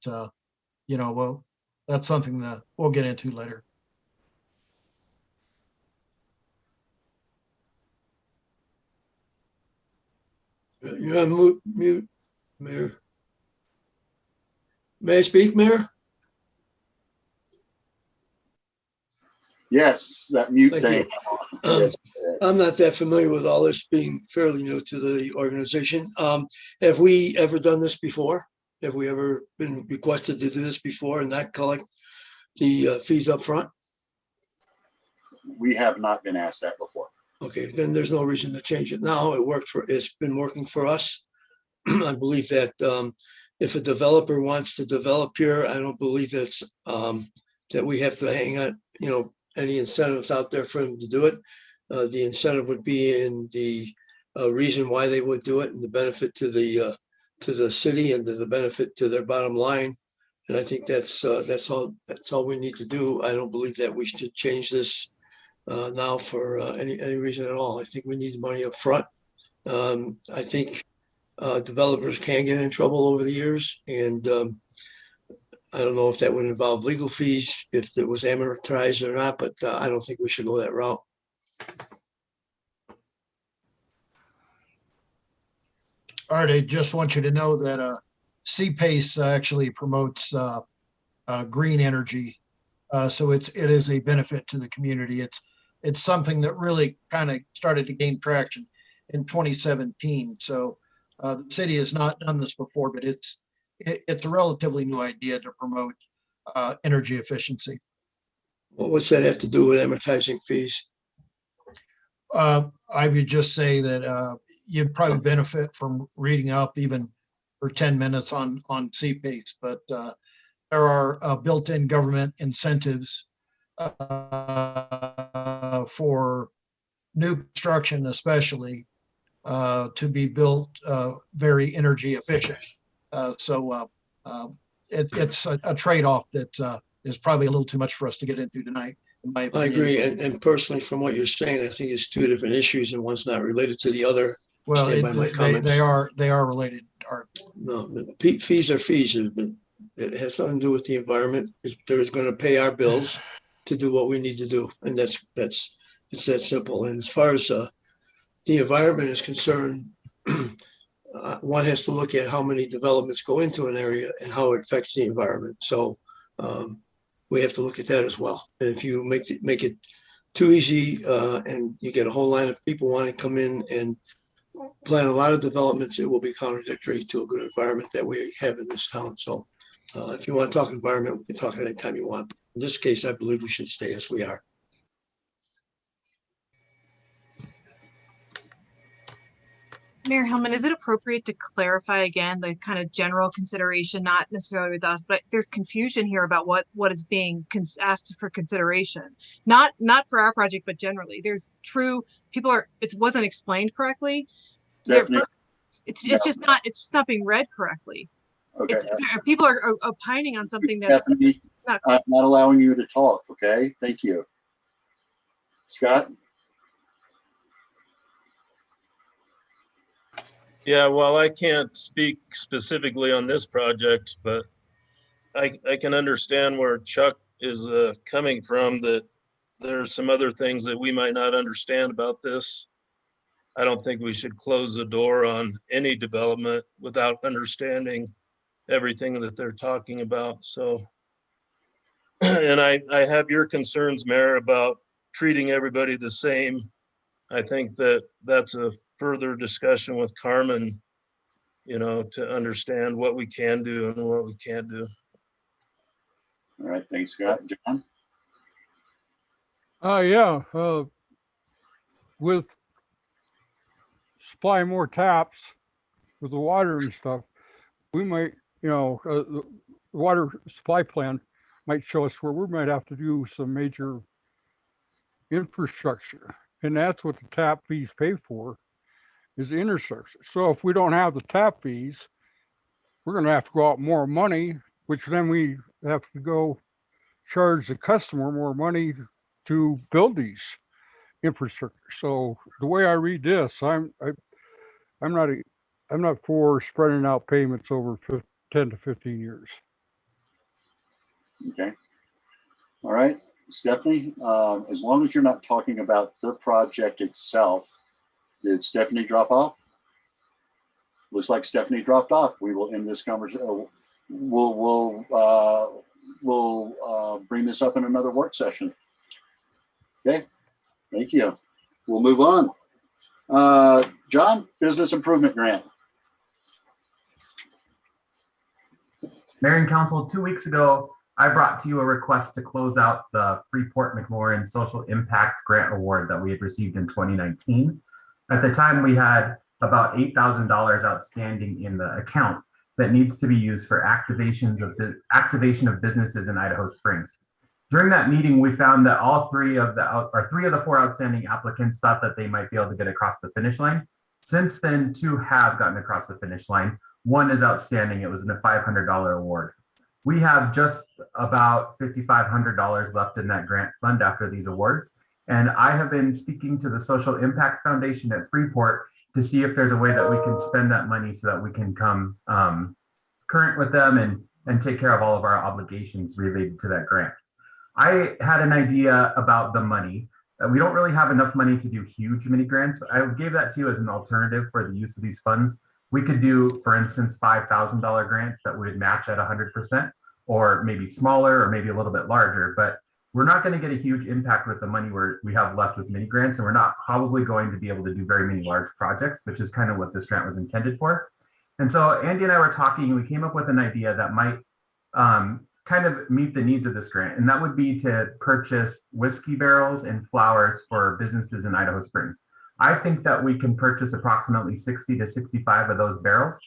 you know, well, that's something that we'll get into later.
You're on mute, Mayor. May I speak, Mayor?
Yes, that mute
Thank
thing.
Yes. I'm not that familiar with all this, being fairly new to the organization. Have we ever done this before? Have we ever been requested to do this before and not collect the fees up front?
we have not been asked that before.
Okay, then there's no reason to change it now. It's been working for us. I believe that if a developer wants to develop here, I don't believe that's that we have to hang on, any incentives out there for them to do it. The incentive would be in the reason why they would do it and the benefit to the city and the benefit to their bottom line. And I think that's all we need to do. I don't believe that we should change this now for any reason at all. I think we need money up front. I think developers can get in trouble over the years, and I don't know if that would involve legal fees, if it was amortized or not, but I don't think we should go that route.
All right, I just want you to know that CPACE actually promotes green energy. So it is a benefit to the community. It's something that really kind of started to gain traction in 2017. So the city has not done this before, but it's a relatively new idea to promote energy efficiency.
Well, what's that have to do with amortizing fees?
I would just say that you'd probably benefit from reading up even for 10 minutes on CPACE, but there are built-in government incentives for new construction, especially to be built very energy efficient. So it's a trade-off that is probably a little too much for us to get into tonight. I
agree, and personally, from what you're saying, I think it's two different issues, and one's not related to the other.
Well, they are related.
No, fees are fees. It has nothing to do with the environment. They're going to pay our bills to do what we need to do, and it's that simple. And as far as the environment is concerned, one has to look at how many developments go into an area and how it affects the environment. So we have to look at that as well. And if you make it too easy and you get a whole line of people wanting to come in and plan a lot of developments, it will be contradictory to a good environment that we have in this town. So if you want to talk environment, we can talk anytime you want. In this case, I believe we should stay as we are.
Mayor Hellman, is it appropriate to clarify again the kind of general consideration, not necessarily with us, but there's confusion here about what is being asked for consideration, not for our project, but generally. There's it wasn't explained correctly. It's just not being read correctly.
Okay.
People are opining on something that's
Stephanie, I'm not allowing you to talk. Okay, thank you. Scott.
Yeah, well, I can't speak specifically on this project, but I can understand where Chuck is coming from, that there's some other things that we might not understand about this. I don't think we should close the door on any development without understanding everything that they're talking about. So, and I have your concerns, Mayor, about treating everybody the same. I think that that's a further discussion with Carmen, to understand what we can do and what we can't do.
All right, thanks, Scott. John?
Yeah, with supplying more taps with the water and stuff, we might, the water supply plan might show us where we might have to do some major infrastructure. And that's what the tap fees pay for, is the infrastructure. So if we don't have the tap fees, we're going to have to go out more money, which then we have to go charge the customer more money to build these infrastructure. So the way I read this, I'm not for spreading out payments over 10 to 15 years.
Okay. All right, Stephanie, as long as you're not talking about the project itself, did Stephanie drop off? Looks like Stephanie dropped off. We will end this conversation. We'll bring this up in another work session. Okay, thank you. We'll move on. John, business improvement grant.
Mayor and Council, 2 weeks ago, I brought to you a request to close out the Freeport McMoran Social Impact Grant Award that we had received in 2019. At the time, we had about $8,000 outstanding in the account that needs to be used for activation of businesses in Idaho Springs. During that meeting, we found that three of the four outstanding applicants thought that they might be able to get across the finish line. Since then, two have gotten across the finish line. One is outstanding. It was a $500 award. We have just about $5,500 left in that grant fund after these awards. And I have been speaking to the Social Impact Foundation at Freeport to see if there's a way that we can spend that money so that we can come current with them and take care of all of our obligations related to that grant. I had an idea about the money. We don't really have enough money to do huge mini grants. I gave that to you as an alternative for the use of these funds. We could do, for instance, $5,000 grants that would match at 100%, or maybe smaller, or maybe a little bit larger. But we're not going to get a huge impact with the money we have left with mini grants, and we're not probably going to be able to do very many large projects, which is kind of what this grant was intended for. And so Andy and I were talking, and we came up with an idea that might kind of meet the needs of this grant, and that would be to purchase whiskey barrels and flowers for businesses in Idaho Springs. I think that we can purchase approximately 60 to 65 of those barrels.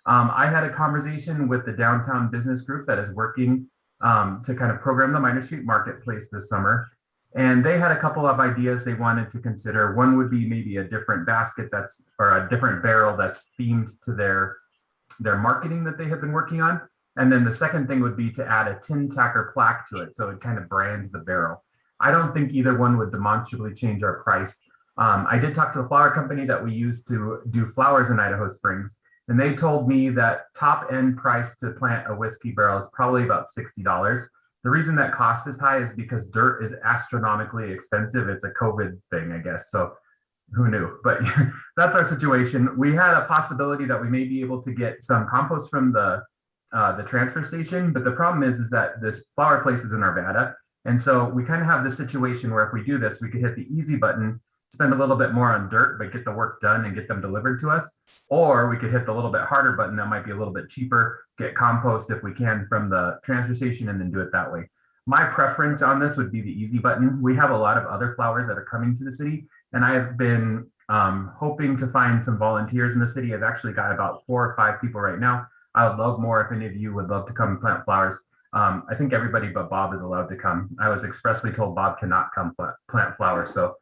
I had a conversation with the downtown business group that is working to kind of program the Minor Street Marketplace this summer. And they had a couple of ideas they wanted to consider. One would be maybe a different basket or a different barrel that's themed to their marketing that they have been working on. And then the second thing would be to add a tin tacker plaque to it, so it kind of brands the barrel. I don't think either one would demonstrably change our price. I did talk to the flower company that we use to do flowers in Idaho Springs, and they told me that top end price to plant a whiskey barrel is probably about $60. The reason that cost is high is because dirt is astronomically expensive. It's a COVID thing, I guess. So who knew? But that's our situation. We had a possibility that we may be able to get some compost from the transfer station, but the problem is that this flower place is in Arvada. And so we kind of have this situation where if we do this, we could hit the easy button, spend a little bit more on dirt, but get the work done and get them delivered to us. Or we could hit the little bit harder button that might be a little bit cheaper, get compost if we can from the transfer station, and then do it that way. My preference on this would be the easy button. We have a lot of other flowers that are coming to the city, and I have been hoping to find some volunteers in the city. I've actually got about 4 or 5 people right now. I would love more if any of you would love to come and plant flowers. I think everybody but Bob is allowed to come. I was expressly told Bob cannot come plant flowers. So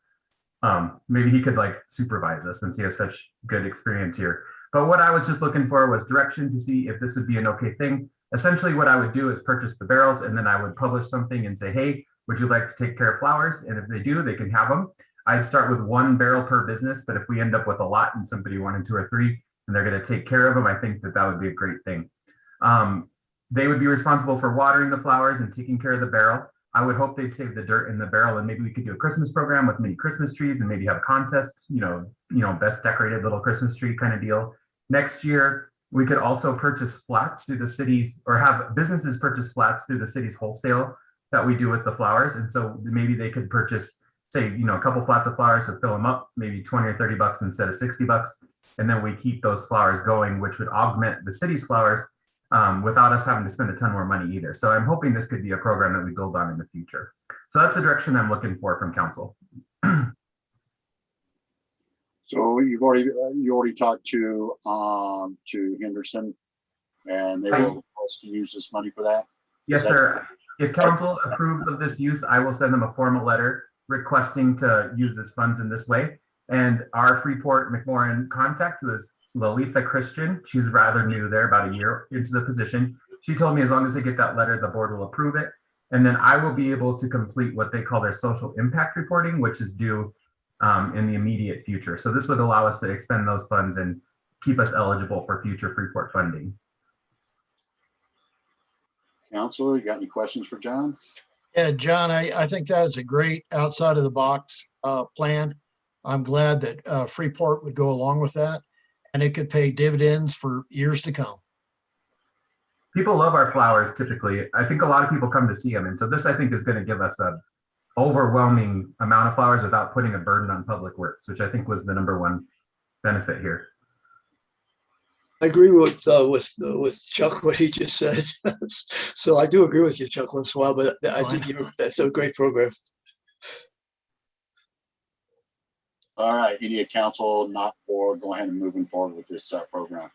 maybe he could like supervise us since he has such good experience here. But what I was just looking for was direction to see if this would be an okay thing. Essentially what I would do is purchase the barrels, and then I would publish something and say, hey, would you like to take care of flowers? And if they do, they can have them. I'd start with 1 barrel per business, but if we end up with a lot and somebody wanted 2 or 3, and they're going to take care of them, I think that would be a great thing. They would be responsible for watering the flowers and taking care of the barrel. I would hope they'd save the dirt in the barrel, and maybe we could do a Christmas program with many Christmas trees and maybe have a contest, best decorated little Christmas tree kind of deal. Next year, we could also purchase flats through the cities, or have businesses purchase flats through the city's wholesale that we do with the flowers. And so maybe they could purchase, say, a couple flats of flowers to fill them up, maybe 20 or 30 bucks instead of 60 bucks. And then we keep those flowers going, which would augment the city's flowers without us having to spend a ton more money either. So I'm hoping this could be a program that we build on in the future. So that's the direction I'm looking for from council.
So you already talked to Henderson, and they will us to use this money for that?
Yes, sir. If council approves of this use, I will send them a formal letter requesting to use this funds in this way. And our Freeport McMoran contact, who is Lalitha Christian, she's rather new there, about a year into the position. She told me as long as they get that letter, the board will approve it. And then I will be able to complete what they call their social impact reporting, which is due in the immediate future. So this would allow us to expend those funds and keep us eligible for future Freeport funding.
Council, you got any questions for John?
Yeah, John, I think that is a great outside of the box plan. I'm glad that Freeport would go along with that, and it could pay dividends for years to come.
People love our flowers typically. I think a lot of people come to see them. And so this, I think, is going to give us an overwhelming amount of flowers without putting a burden on public works, which I think was the #1 benefit here.
I agree with Chuck, what he just said. So I do agree with you, Chuck, once in a while, but I think that's a great program.
All right, any council not for go ahead and moving forward with this program?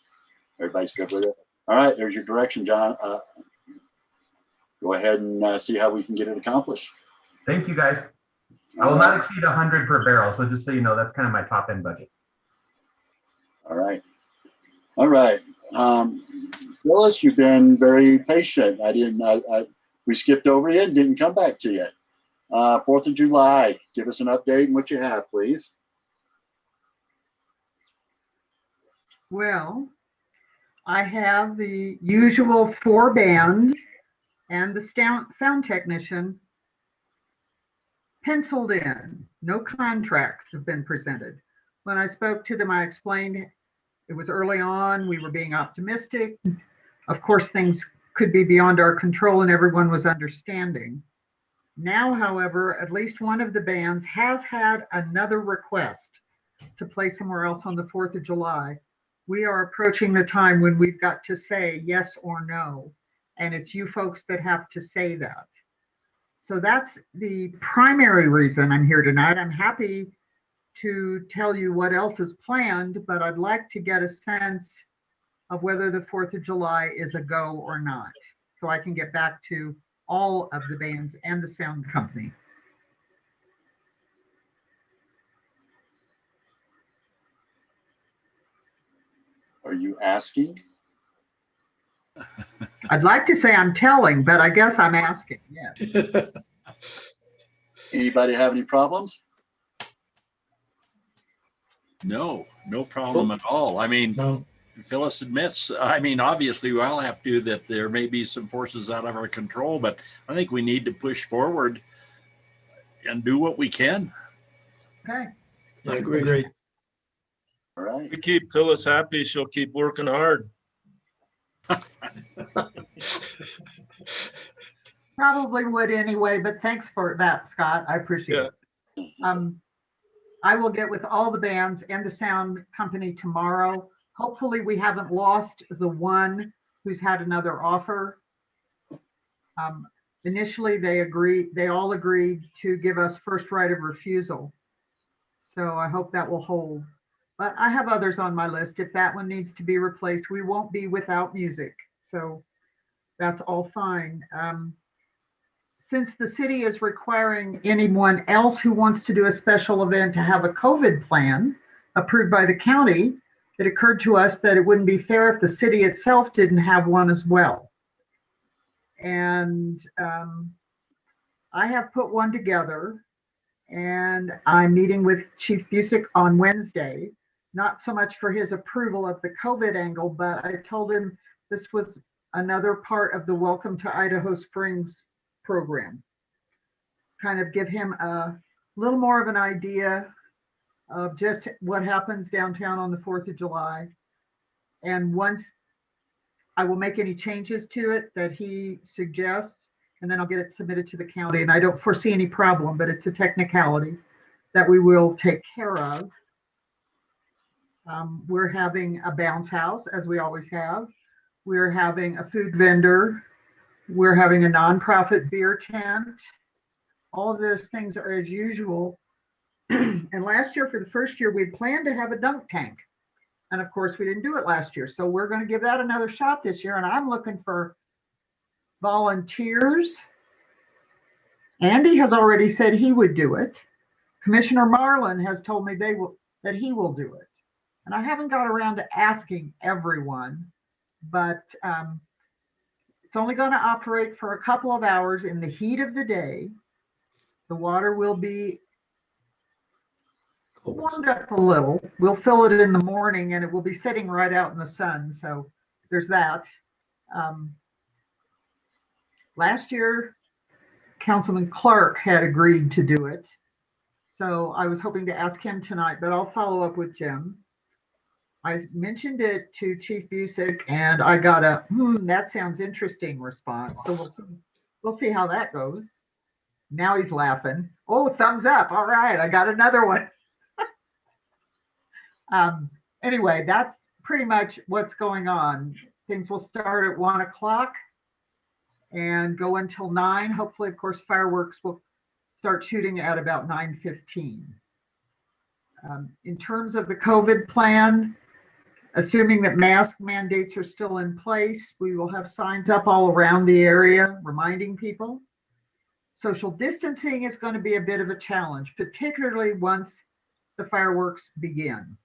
Everybody's good with it? All right, there's your direction, John. Go ahead and see how we can get it accomplished.
Thank you, guys. I will not exceed 100 per barrel. So just so you know, that's kind of my top end budget.
All right. All right. Phyllis, you've been very patient. We skipped over you and didn't come back to you. 4th of July, give us an update on what you have, please.
Well, I have the usual 4 bands and the sound technician penciled in. No contracts have been presented. When I spoke to them, I explained it was early on, we were being optimistic. Of course, things could be beyond our control and everyone was understanding. Now, however, at least one of the bands has had another request to play somewhere else on the 4th of July. We are approaching the time when we've got to say yes or no, and it's you folks that have to say that. So that's the primary reason I'm here tonight. I'm happy to tell you what else is planned, but I'd like to get a sense of whether the 4th of July is a go or not, so I can get back to all of the bands and the sound company.
Are you asking?
I'd like to say I'm telling, but I guess I'm asking, yes.
Anybody have any problems?
No problem at all. I mean,
No.
Phyllis admits, I mean, obviously we all have to, that there may be some forces out of our control, but I think we need to push forward and do what we can.
Okay.
I agree.
All right.
We keep Phyllis happy, she'll keep working hard.
Probably would anyway, but thanks for that, Scott. I appreciate it. I will get with all the bands and the sound company tomorrow. Hopefully we haven't lost the one who's had another offer. Initially they all agreed to give us first right of refusal. So I hope that will hold. But I have others on my list. If that one needs to be replaced, we won't be without music. So that's all fine. Since the city is requiring anyone else who wants to do a special event to have a COVID plan approved by the county, it occurred to us that it wouldn't be fair if the city itself didn't have one as well. And I have put one together, and I'm meeting with Chief Busick on Wednesday, not so much for his approval of the COVID angle, but I told him this was another part of the Welcome to Idaho Springs program. Kind of give him a little more of an idea of just what happens downtown on the 4th of July. And once I will make any changes to it that he suggests, and then I'll get it submitted to the county. And I don't foresee any problem, but it's a technicality that we will take care of. We're having a bounce house, as we always have. We're having a food vendor. We're having a nonprofit beer tent. All of those things are as usual. And last year, for the first year, we planned to have a dunk tank. And of course, we didn't do it last year. So we're going to give that another shot this year. And I'm looking for volunteers. Andy has already said he would do it. Commissioner Marlin has told me that he will do it. And I haven't got around to asking everyone, but it's only going to operate for a couple of hours in the heat of the day. The water will be warmed up a little. We'll fill it in the morning and it will be sitting right out in the sun. So there's that. Last year, Councilman Clark had agreed to do it. So I was hoping to ask him tonight, but I'll follow up with Jim. I mentioned it to Chief Busick and I got a, that sounds interesting response. So we'll see how that goes. Now he's laughing. Oh, thumbs up. All right, I got another one. Anyway, that's pretty much what's going on. Things will start at 1 o'clock and go until 9. Hopefully, of course, fireworks will start shooting at about 9:15. In terms of the COVID plan, assuming that mask mandates are still in place, we will have signs up all around the area reminding people. Social distancing is going to be a bit of a challenge, particularly once the fireworks begin.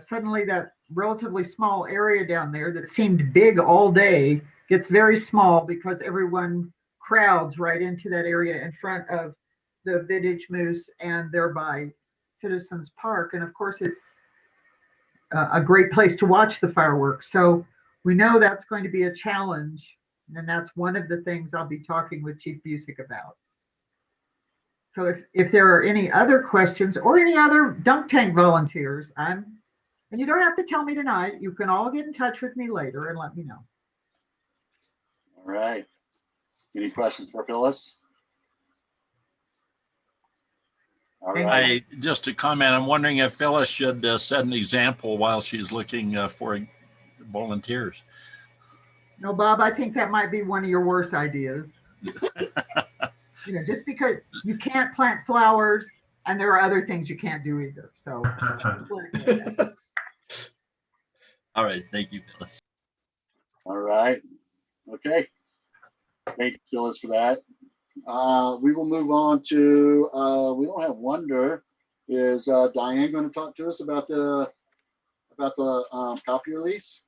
Suddenly that relatively small area down there that seemed big all day gets very small because everyone crowds right into that area in front of the Vintage Moose and thereby Citizens Park. And of course, it's a great place to watch the fireworks. So we know that's going to be a challenge. And that's one of the things I'll be talking with Chief Busick about. So if there are any other questions or any other dunk tank volunteers, and you don't have to tell me tonight, you can all get in touch with me later and let me know.
All right. Any questions for Phyllis? All right.
Just to comment, I'm wondering if Phyllis should set an example while she's looking for volunteers.
No, Bob, I think that might be one of your worst ideas. Just because you can't plant flowers and there are other things you can't do either. So.
All right. Thank you, Phyllis.
All right. Okay. Thank you, Phyllis, for that. We will move on to, we don't have Wonder. Is Diane going to talk to us about the copier lease?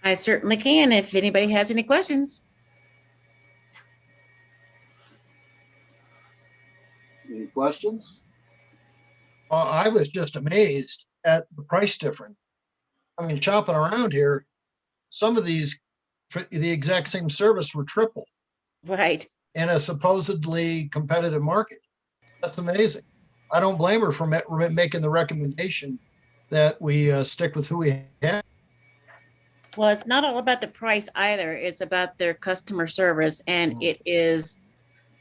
I certainly can if anybody has any questions.
Any questions?
I was just amazed at the price difference. I mean, shopping around here, some of these for the exact same service were triple.
Right.
In a supposedly competitive market. That's amazing. I don't blame her for making the recommendation that we stick with who we have.
Well, it's not all about the price either. It's about their customer service, and it is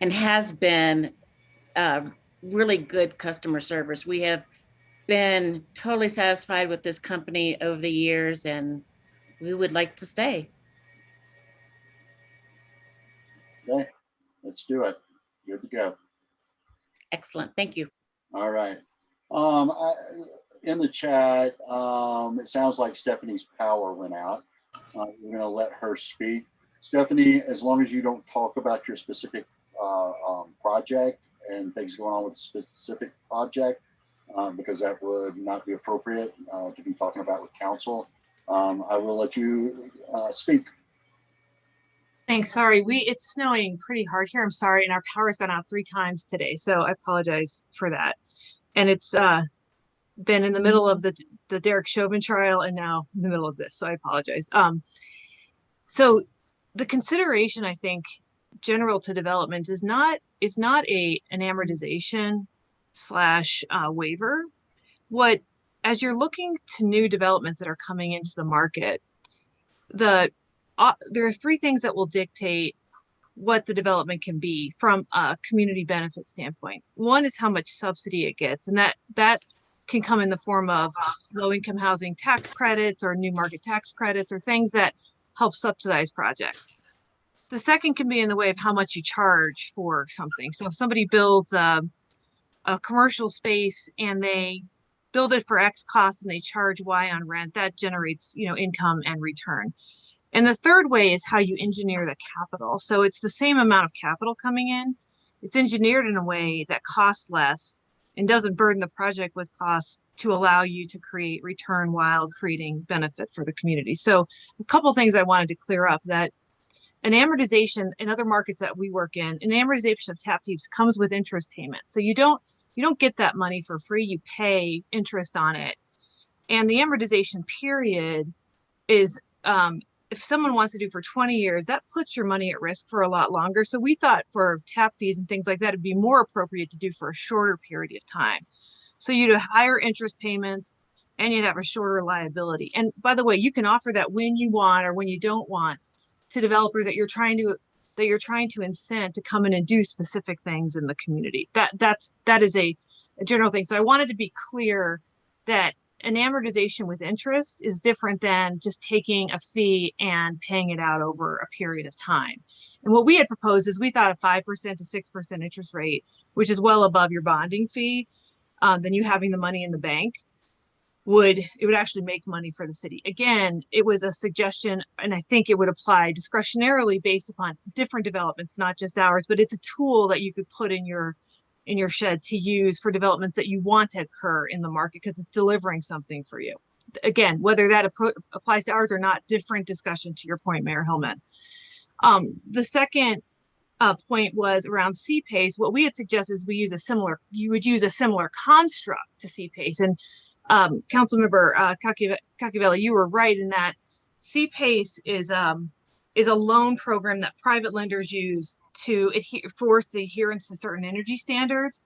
and has been really good customer service. We have been totally satisfied with this company over the years, and we would like to stay.
Okay, let's do it. Good to go.
Excellent. Thank you.
All right. In the chat, it sounds like Stephanie's power went out. We're going to let her speak. Stephanie, as long as you don't talk about your specific project and things going on with a specific project, because that would not be appropriate to be talking about with council, I will let you speak.
Thanks. Sorry, it's snowing pretty hard here. I'm sorry, and our power's gone out 3 times today, so I apologize for that. And it's been in the middle of the Derek Chauvin trial, and now in the middle of this, so I apologize. So the consideration, I think, general to development is not an amortization / waiver. As you're looking to new developments that are coming into the market, there are 3 things that will dictate what the development can be from a community benefit standpoint. One is how much subsidy it gets, and that can come in the form of low-income housing tax credits or new market tax credits or things that help subsidize projects. The second can be in the way of how much you charge for something. So if somebody builds a commercial space and they build it for X cost and they charge Y on rent, that generates, income and return. And the third way is how you engineer the capital. So it's the same amount of capital coming in. It's engineered in a way that costs less and doesn't burden the project with costs to allow you to create return while creating benefit for the community. So a couple of things I wanted to clear up: that an amortization in other markets that we work in, an amortization of tap fees comes with interest payments. So you don't get that money for free, you pay interest on it. And the amortization period is, if someone wants to do for 20 years, that puts your money at risk for a lot longer. So we thought for tap fees and things like that, it'd be more appropriate to do for a shorter period of time. So you'd have higher interest payments and you'd have a shorter liability. And by the way, you can offer that when you want or when you don't want to developers that you're trying to incent to come in and do specific things in the community. That is a general thing. So I wanted to be clear that an amortization with interest is different than just taking a fee and paying it out over a period of time. And what we had proposed is we thought a 5% to 6% interest rate, which is well above your bonding fee, than you having the money in the bank, would actually make money for the city. Again, it was a suggestion, and I think it would apply discretionarily based upon different developments, not just ours, but it's a tool that you could put in your shed to use for developments that you want to occur in the market because it's delivering something for you. Again, whether that applies to ours or not, different discussion to your point, Mayor Hillman. The second point was around CPACE. What we had suggested is you would use a similar construct to CPACE. And Councilmember Cacavelli, you were right in that CPACE is a loan program that private lenders use to force the adherence to certain energy standards.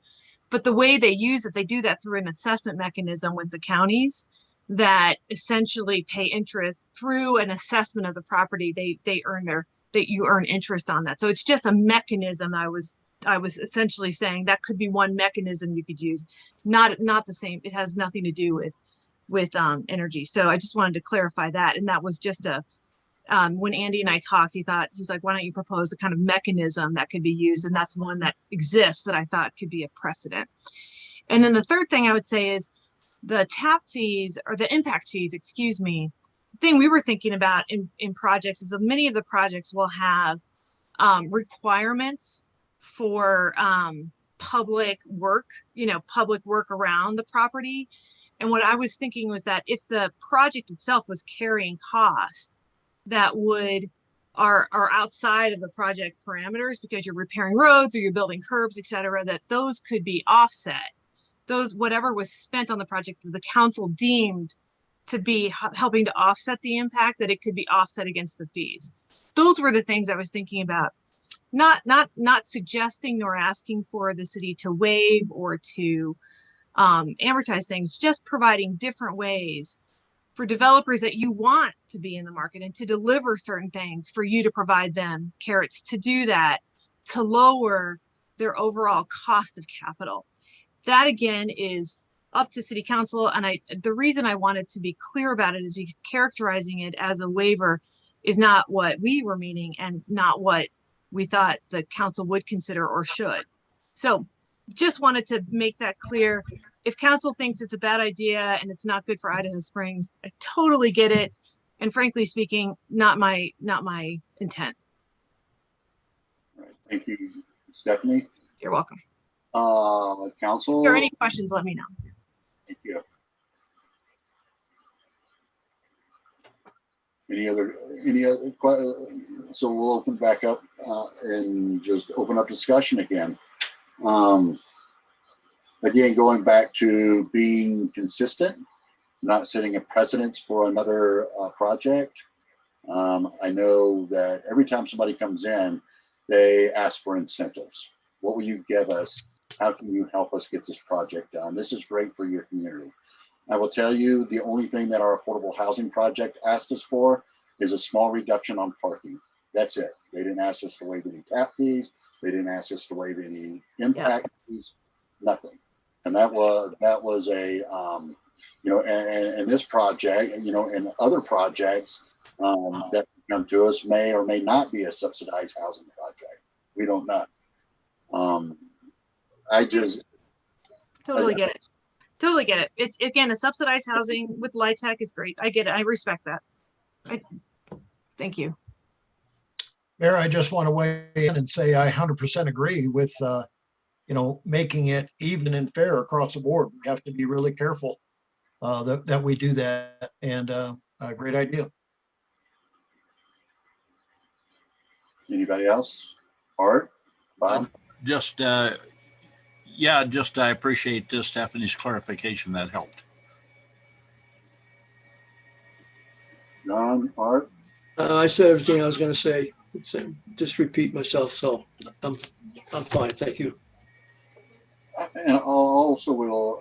But the way they use it, they do that through an assessment mechanism with the counties that essentially pay interest through an assessment of the property. You earn interest on that. So it's just a mechanism. I was essentially saying that could be one mechanism you could use, not the same. It has nothing to do with energy. So I just wanted to clarify that. And that was just when Andy and I talked, he's like, why don't you propose the kind of mechanism that could be used? And that's one that exists that I thought could be a precedent. And then the third thing I would say is the TAP fees, or the impact fees, excuse me. The thing we were thinking about in projects is that many of the projects will have requirements for public work around the property. And what I was thinking was that if the project itself was carrying costs that are outside of the project parameters because you're repairing roads or you're building curbs, et cetera, that those could be offset. Whatever was spent on the project that the council deemed to be helping to offset the impact, that it could be offset against the fees. Those were the things I was thinking about. Not suggesting nor asking for the city to waive or to amortize things, just providing different ways for developers that you want to be in the market and to deliver certain things, for you to provide them carrots to do that, to lower their overall cost of capital. That again is up to city council. And the reason I wanted to be clear about it is because characterizing it as a waiver is not what we were meaning and not what we thought the council would consider or should. So just wanted to make that clear. If council thinks it's a bad idea and it's not good for Idaho Springs, I totally get it. And frankly speaking, not my intent.
All right, thank you, Stephanie.
You're welcome.
Council.
If there are any questions, let me know.
Thank you. Any other, so we'll open back up and just open up discussion again. Again, going back to being consistent, not setting a precedence for another project. I know that every time somebody comes in, they ask for incentives. What will you give us? How can you help us get this project done? This is great for your community. I will tell you, the only thing that our affordable housing project asked us for is a small reduction on parking. That's it. They didn't ask us to waive any tap fees. They didn't ask us to waive any impact fees, nothing. And that was a, and this project, and other projects that come to us may or may not be a subsidized housing project. We don't know. I just
Totally get it. Totally get it. It's, again, a subsidized housing with LIHTC is great. I get it. I respect that. Thank you.
Mayor, I just want to weigh in and say I 100% agree with, making it even and fair across the board. We have to be really careful that we do that. And a great idea.
Anybody else? Art? Bob?
I appreciate Stephanie's clarification. That helped.
John, Art?
I said everything I was going to say. Just repeat myself. So I'm fine. Thank you.
And I also will,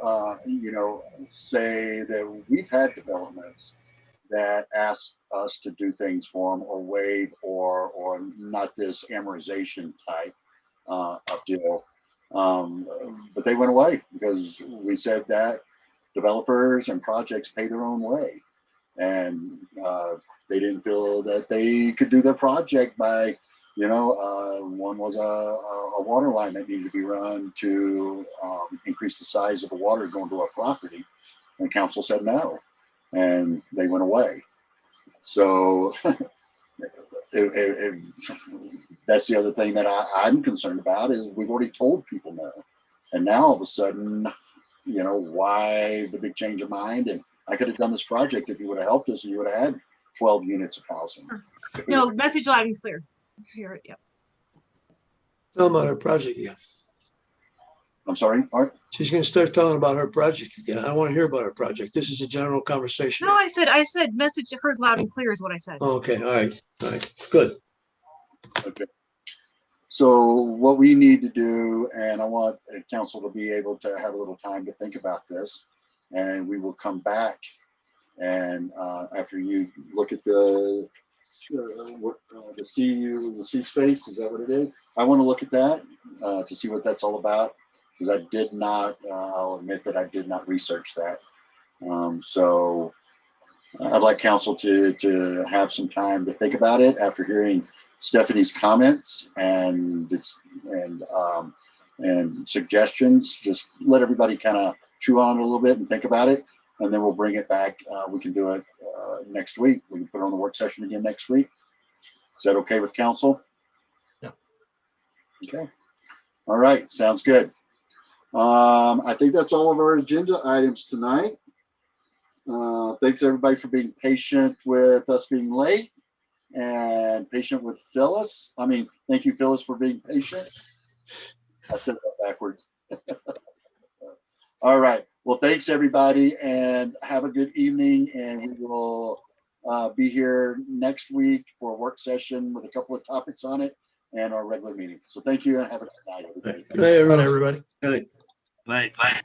say that we've had developments that ask us to do things for them or waive or not this amortization type of deal. But they went away because we said that developers and projects pay their own way. And they didn't feel that they could do their project by, one was a water line that needed to be run to increase the size of the water going to our property. And council said no, and they went away. So that's the other thing that I'm concerned about is we've already told people no. And now all of a sudden, why the big change of mind? And I could have done this project if you would have helped us and you would have had 12 units of housing.
No, message loud and clear. Hear it, yep.
Tell them about her project again.
I'm sorry, Art?
She's going to start telling about her project again. I want to hear about her project. This is a general conversation.
No, I said message heard loud and clear is what I said.
Okay, all right, good.
Okay. So what we need to do, and I want council to be able to have a little time to think about this, and we will come back and after you look at the C space, is that what it is? I want to look at that to see what that's all about, because I did not, I'll admit that I did not research that. So I'd like council to have some time to think about it after hearing Stephanie's comments and suggestions. Just let everybody kind of chew on it a little bit and think about it, and then we'll bring it back. We can do it next week. We can put it on the work session again next week. Is that okay with council?
Yeah.
Okay. All right. Sounds good. I think that's all of our agenda items tonight. Thanks everybody for being patient with us being late and patient with Phyllis. I mean, thank you, Phyllis, for being patient. I said that backwards. All right. Well, thanks everybody, and have a good evening. And we will be here next week for a work session with a couple of topics on it and our regular meeting. So thank you and have a good night, everybody.
Good night,
Everybody.
Good night.
Right.